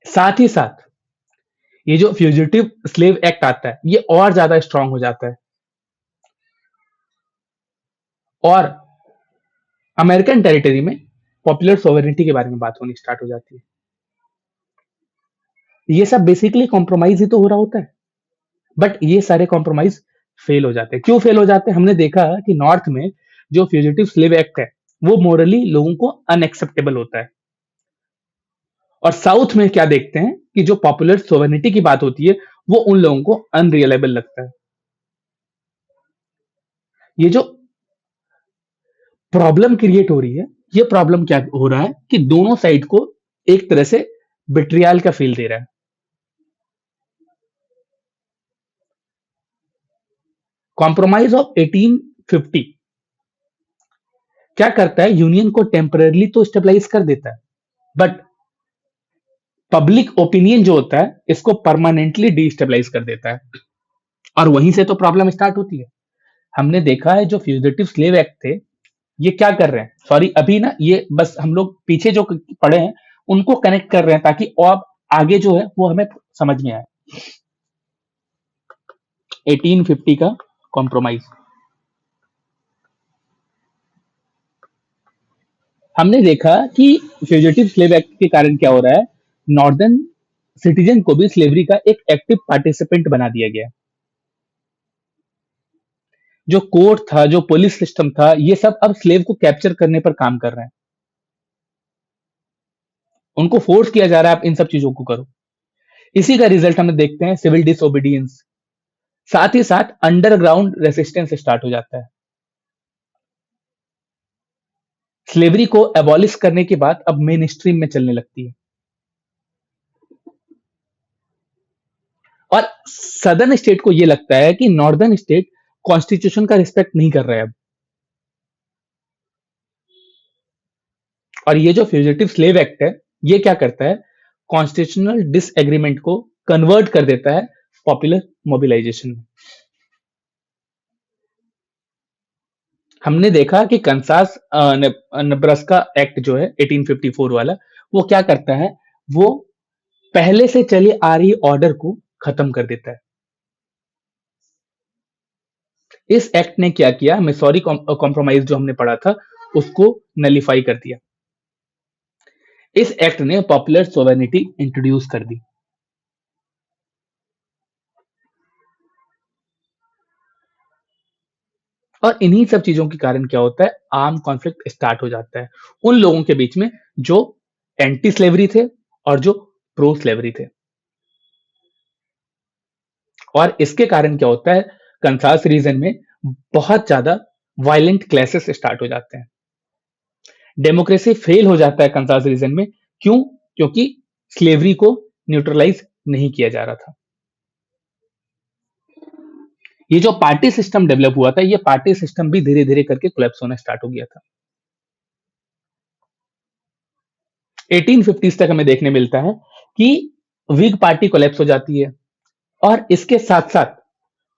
साथ ही साथ ये जो फ्यूजिटिव स्लेव एक्ट आता है, ये और ज्यादा स्ट्रांग हो जाता है और अमेरिकन टेरिटरी में पॉपुलर सोवरेनिटी के बारे में बात होनी स्टार्ट हो जाती है। ये सब बेसिकली कॉम्प्रोमाइज ही तो हो रहा होता है, बट ये सारे कॉम्प्रोमाइज फेल हो जाते हैं। क्यों फेल हो जाते हैं? हमने देखा कि नॉर्थ में जो फ्यूजिटिव स्लेव एक्ट है, वो मोरली लोगों को अनएक्सेप्टेबल होता है, और साउथ में क्या देखते हैं कि जो पॉपुलर सोवरेनिटी की बात होती है, वो उन लोगों को अनरियलेबल लगता है। ये जो प्रॉब्लम क्रिएट हो रही है, ये प्रॉब्लम क्या हो रहा है कि दोनों साइड को एक तरह से बिट्रियल का फील दे रहा है। कॉम्प्रोमाइज ऑफ 1850 क्या करता है, यूनियन को टेम्पररली तो स्टेबलाइज कर देता है, बट पब्लिक ओपिनियन जो होता है, इसको परमानेंटली डिस्टेबलाइज कर देता है। और वहीं से तो प्रॉब्लम स्टार्ट होती है। हमने देखा है जो फ्यूजिटिव स्लेव एक्ट थे, ये क्या कर रहे हैं, सॉरी अभी ना ये बस हम लोग पीछे जो पढ़े हैं उनको कनेक्ट कर रहे हैं, ताकि और आगे जो है वो हमें समझ में आए। 1850 का कॉम्प्रोमाइज हमने देखा कि फ्यूजिटिव स्लेव एक्ट के कारण क्या हो रहा है, नॉर्दर्न सिटीजन को भी स्लेवरी का एक एक्टिव पार्टिसिपेंट बना दिया गया। जो कोर्ट था, जो पुलिस सिस्टम था, ये सब अब स्लेव को कैप्चर करने पर काम कर रहे हैं। उनको फोर्स किया जा रहा है आप इन सब चीजों को करो। इसी का रिजल्ट हम देखते हैं सिविल डिसोबीडियंस, साथ ही साथ अंडरग्राउंड रेसिस्टेंस स्टार्ट हो जाता है। स्लेवरी को एबॉलिश करने के बाद अब मेन स्ट्रीम में चलने लगती है, और सदर्न स्टेट को यह लगता है कि नॉर्दर्न स्टेट कॉन्स्टिट्यूशन का रिस्पेक्ट नहीं कर रहा है अब। और ये जो फ्यूजिटिव स्लेव एक्ट है, ये क्या करता है, कॉन्स्टिट्यूशनल डिसएग्रीमेंट को कन्वर्ट कर देता है पॉपुलर मोबिलाइजेशन में। हमने देखा कि कंसास नेब्रास्का एक्ट जो है 1854 वाला, वो क्या करता है, वो पहले से चली आ रही ऑर्डर को खत्म कर देता है। इस एक्ट ने क्या किया, मिसौरी कॉम्प्रोमाइज जो हमने पढ़ा था, उसको नलीफाई कर दिया। इस एक्ट ने पॉपुलर सोवेनिटी इंट्रोड्यूस कर दी। और इन्हीं सब चीजों के कारण क्या होता है, आर्म कॉन्फ्लिक्ट स्टार्ट हो जाता है उन लोगों के बीच में जो एंटी स्लेवरी थे और जो प्रो स्लेवरी थे। और इसके कारण क्या होता है, कंसास रीजन में बहुत ज्यादा वायलेंट क्लैशेस स्टार्ट हो जाते हैं। डेमोक्रेसी फेल हो जाता है कंसास रीजन में। क्यों? क्योंकि स्लेवरी को न्यूट्रलाइज नहीं किया जा रहा था। ये जो पार्टी सिस्टम डेवलप हुआ था, ये पार्टी सिस्टम भी धीरे धीरे करके कोलैप्स होना स्टार्ट हो गया था। 1850s तक हमें देखने मिलता है कि विग पार्टी कोलैप्स हो जाती है। और इसके साथ साथ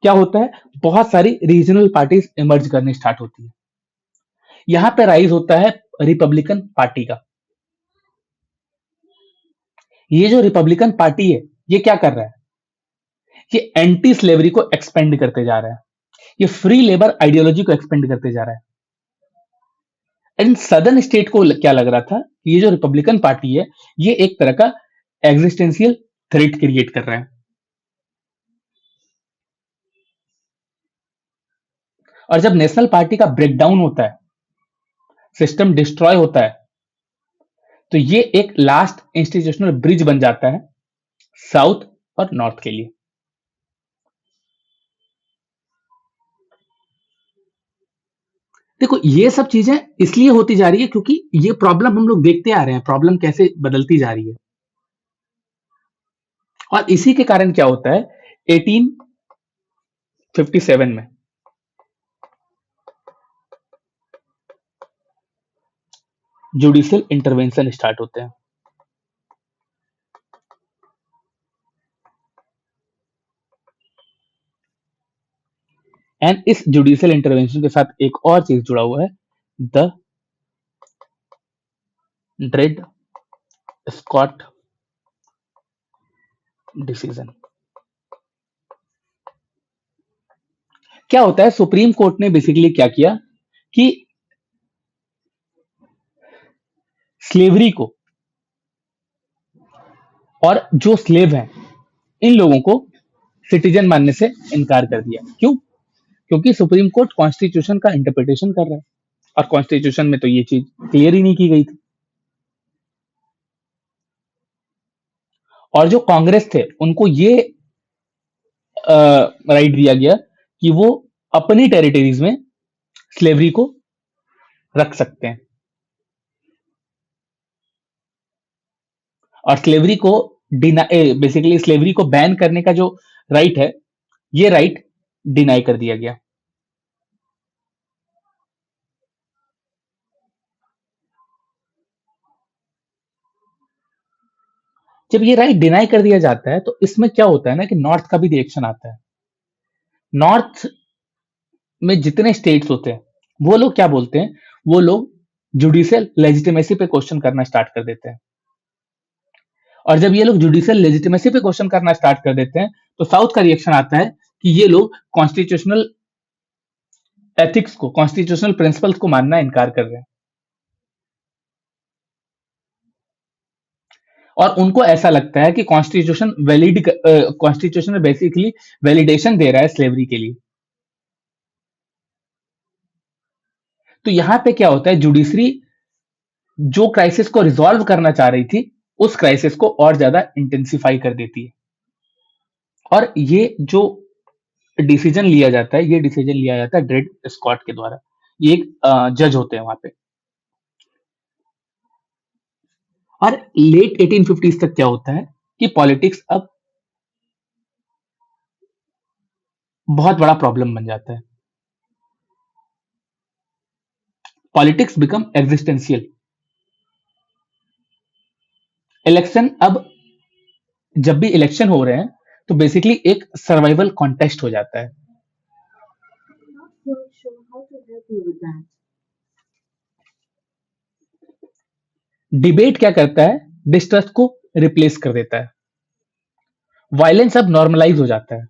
क्या होता है, बहुत सारी रीजनल पार्टीज इमर्ज करने स्टार्ट होती है। यहां पे राइज होता है रिपब्लिकन पार्टी का। ये जो रिपब्लिकन पार्टी है, ये क्या कर रहा है, ये एंटी स्लेवरी को एक्सपेंड करते जा रहा है, ये फ्री लेबर आइडियोलॉजी को एक्सपेंड करते जा रहा है। एंड सदर्न स्टेट को क्या लग रहा था कि ये जो रिपब्लिकन पार्टी है, ये एक तरह का एग्जिस्टेंशियल थ्रेट क्रिएट कर रहा है। और जब नेशनल पार्टी का ब्रेकडाउन होता है, सिस्टम डिस्ट्रॉय होता है, तो ये एक लास्ट इंस्टीट्यूशनल ब्रिज बन जाता है साउथ और नॉर्थ के लिए। देखो, ये सब चीजें इसलिए होती जा रही है क्योंकि ये प्रॉब्लम हम लोग देखते आ रहे हैं, प्रॉब्लम कैसे बदलती जा रही है। और इसी के कारण क्या होता है, 1857 में जुडिशियल इंटरवेंशन स्टार्ट होते हैं। एंड इस जुडिशियल इंटरवेंशन के साथ एक और चीज जुड़ा हुआ है, द ड्रेड स्कॉट डिसीजन। क्या होता है, सुप्रीम कोर्ट ने बेसिकली क्या किया कि स्लेवरी को और जो स्लेव हैं, इन लोगों को सिटीजन मानने से इनकार कर दिया। क्यों? क्योंकि सुप्रीम कोर्ट कॉन्स्टिट्यूशन का इंटरप्रिटेशन कर रहा है और कॉन्स्टिट्यूशन में तो ये चीज क्लियर ही नहीं की गई थी। और जो कांग्रेस थे, उनको ये राइट दिया गया कि वो अपनी टेरिटरीज में स्लेवरी को रख सकते हैं। और स्लेवरी को बेसिकली स्लेवरी को बैन करने का जो राइट है, ये राइट डिनाई कर दिया गया। जब ये राइट डिनाई कर दिया जाता है, तो इसमें क्या होता है ना कि नॉर्थ का भी रिएक्शन आता है। नॉर्थ में जितने स्टेट्स होते हैं, वो लोग क्या बोलते हैं, वो लोग जुडिशियल लेजिटिमेसी पे क्वेश्चन करना स्टार्ट कर देते हैं। और जब ये लोग जुडिशियल लेजिटिमेसी पे क्वेश्चन करना स्टार्ट कर देते हैं, तो साउथ का रिएक्शन आता है कि ये लोग कॉन्स्टिट्यूशनल एथिक्स को, कॉन्स्टिट्यूशनल प्रिंसिपल्स को मानना इनकार कर रहे हैं। और उनको ऐसा लगता है कि कॉन्स्टिट्यूशन बेसिकली वैलिडेशन दे रहा है स्लेवरी के लिए। तो यहां पे क्या होता है, जुडिशरी जो क्राइसिस को रिजॉल्व करना चाह रही थी, उस क्राइसिस को और ज्यादा इंटेंसिफाई कर देती है। और ये जो डिसीजन लिया जाता है, ये डिसीजन लिया जाता है ड्रेड स्कॉट के द्वारा। ये एक जज होते हैं वहां पे। और लेट 1850s तक क्या होता है कि पॉलिटिक्स अब बहुत बड़ा प्रॉब्लम बन जाता है। Politics become existential. इलेक्शन अब, जब भी इलेक्शन हो रहे हैं, तो बेसिकली एक सर्वाइवल कॉन्टेस्ट हो जाता है। डिबेट क्या करता है, डिस्ट्रस्ट को रिप्लेस कर देता है। वायलेंस अब नॉर्मलाइज हो जाता है।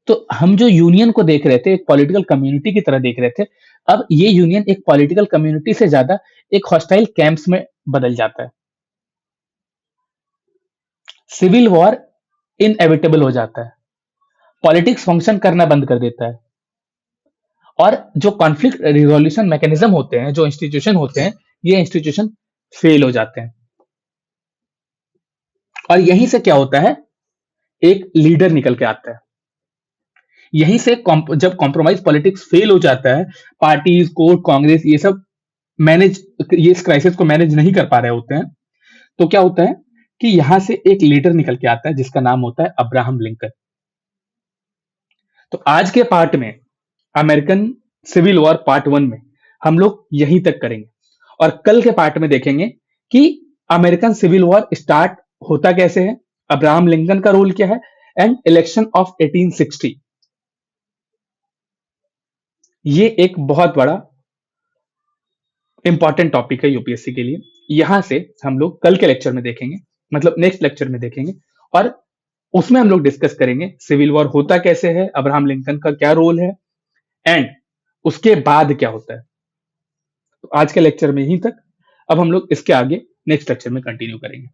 तो हम जो यूनियन को देख रहे थे एक पॉलिटिकल कम्युनिटी की तरह देख रहे थे, अब ये यूनियन एक पॉलिटिकल कम्युनिटी से ज्यादा एक हॉस्टाइल कैंप्स में बदल जाता है। सिविल वॉर इनएविटेबल हो जाता है, पॉलिटिक्स फंक्शन करना बंद कर देता है, और जो कॉन्फ्लिक्ट रिजोल्यूशन मैकेनिज्म होते हैं, जो इंस्टीट्यूशन होते हैं, ये इंस्टीट्यूशन फेल हो जाते हैं। और यहीं से क्या होता है, एक लीडर निकल के आता है। यहीं से जब कॉम्प्रोमाइज पॉलिटिक्स फेल हो जाता है, पार्टीज, कोर्ट, कांग्रेस, ये सब मैनेज, ये इस क्राइसिस को मैनेज नहीं कर पा रहे होते हैं, तो क्या होता है कि यहां से एक लीडर निकल के आता है जिसका नाम होता है अब्राहम लिंकन। तो आज के पार्ट में, अमेरिकन सिविल वॉर पार्ट 1 में, हम लोग यहीं तक करेंगे, और कल के पार्ट में देखेंगे कि अमेरिकन सिविल वॉर स्टार्ट होता कैसे है, अब्राहम लिंकन का रोल क्या है, एंड इलेक्शन ऑफ 1860। ये एक बहुत बड़ा इंपॉर्टेंट टॉपिक है यूपीएससी के लिए। यहां से हम लोग कल के लेक्चर में देखेंगे, मतलब नेक्स्ट लेक्चर में देखेंगे, और उसमें हम लोग डिस्कस करेंगे सिविल वॉर होता कैसे है, अब्राहम लिंकन का क्या रोल है, एंड उसके बाद क्या होता है। तो आज के लेक्चर में यहीं तक, अब हम लोग इसके आगे नेक्स्ट लेक्चर में कंटिन्यू करेंगे।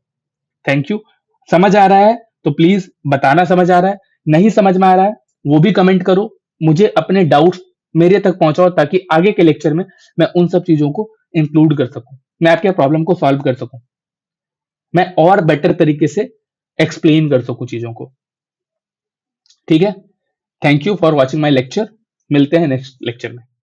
Thank you. समझ आ रहा है तो प्लीज बताना, समझ आ रहा है, नहीं समझ में आ रहा है वो भी कमेंट करो, मुझे अपने डाउट्स मेरे तक पहुंचाओ, ताकि आगे के लेक्चर में मैं उन सब चीजों को इंक्लूड कर सकूं, मैं आपके प्रॉब्लम को सॉल्व कर सकूं, मैं और बेटर तरीके से एक्सप्लेन कर सकूं चीजों को। ठीक है, thank you for watching my lecture, मिलते हैं नेक्स्ट लेक्चर में।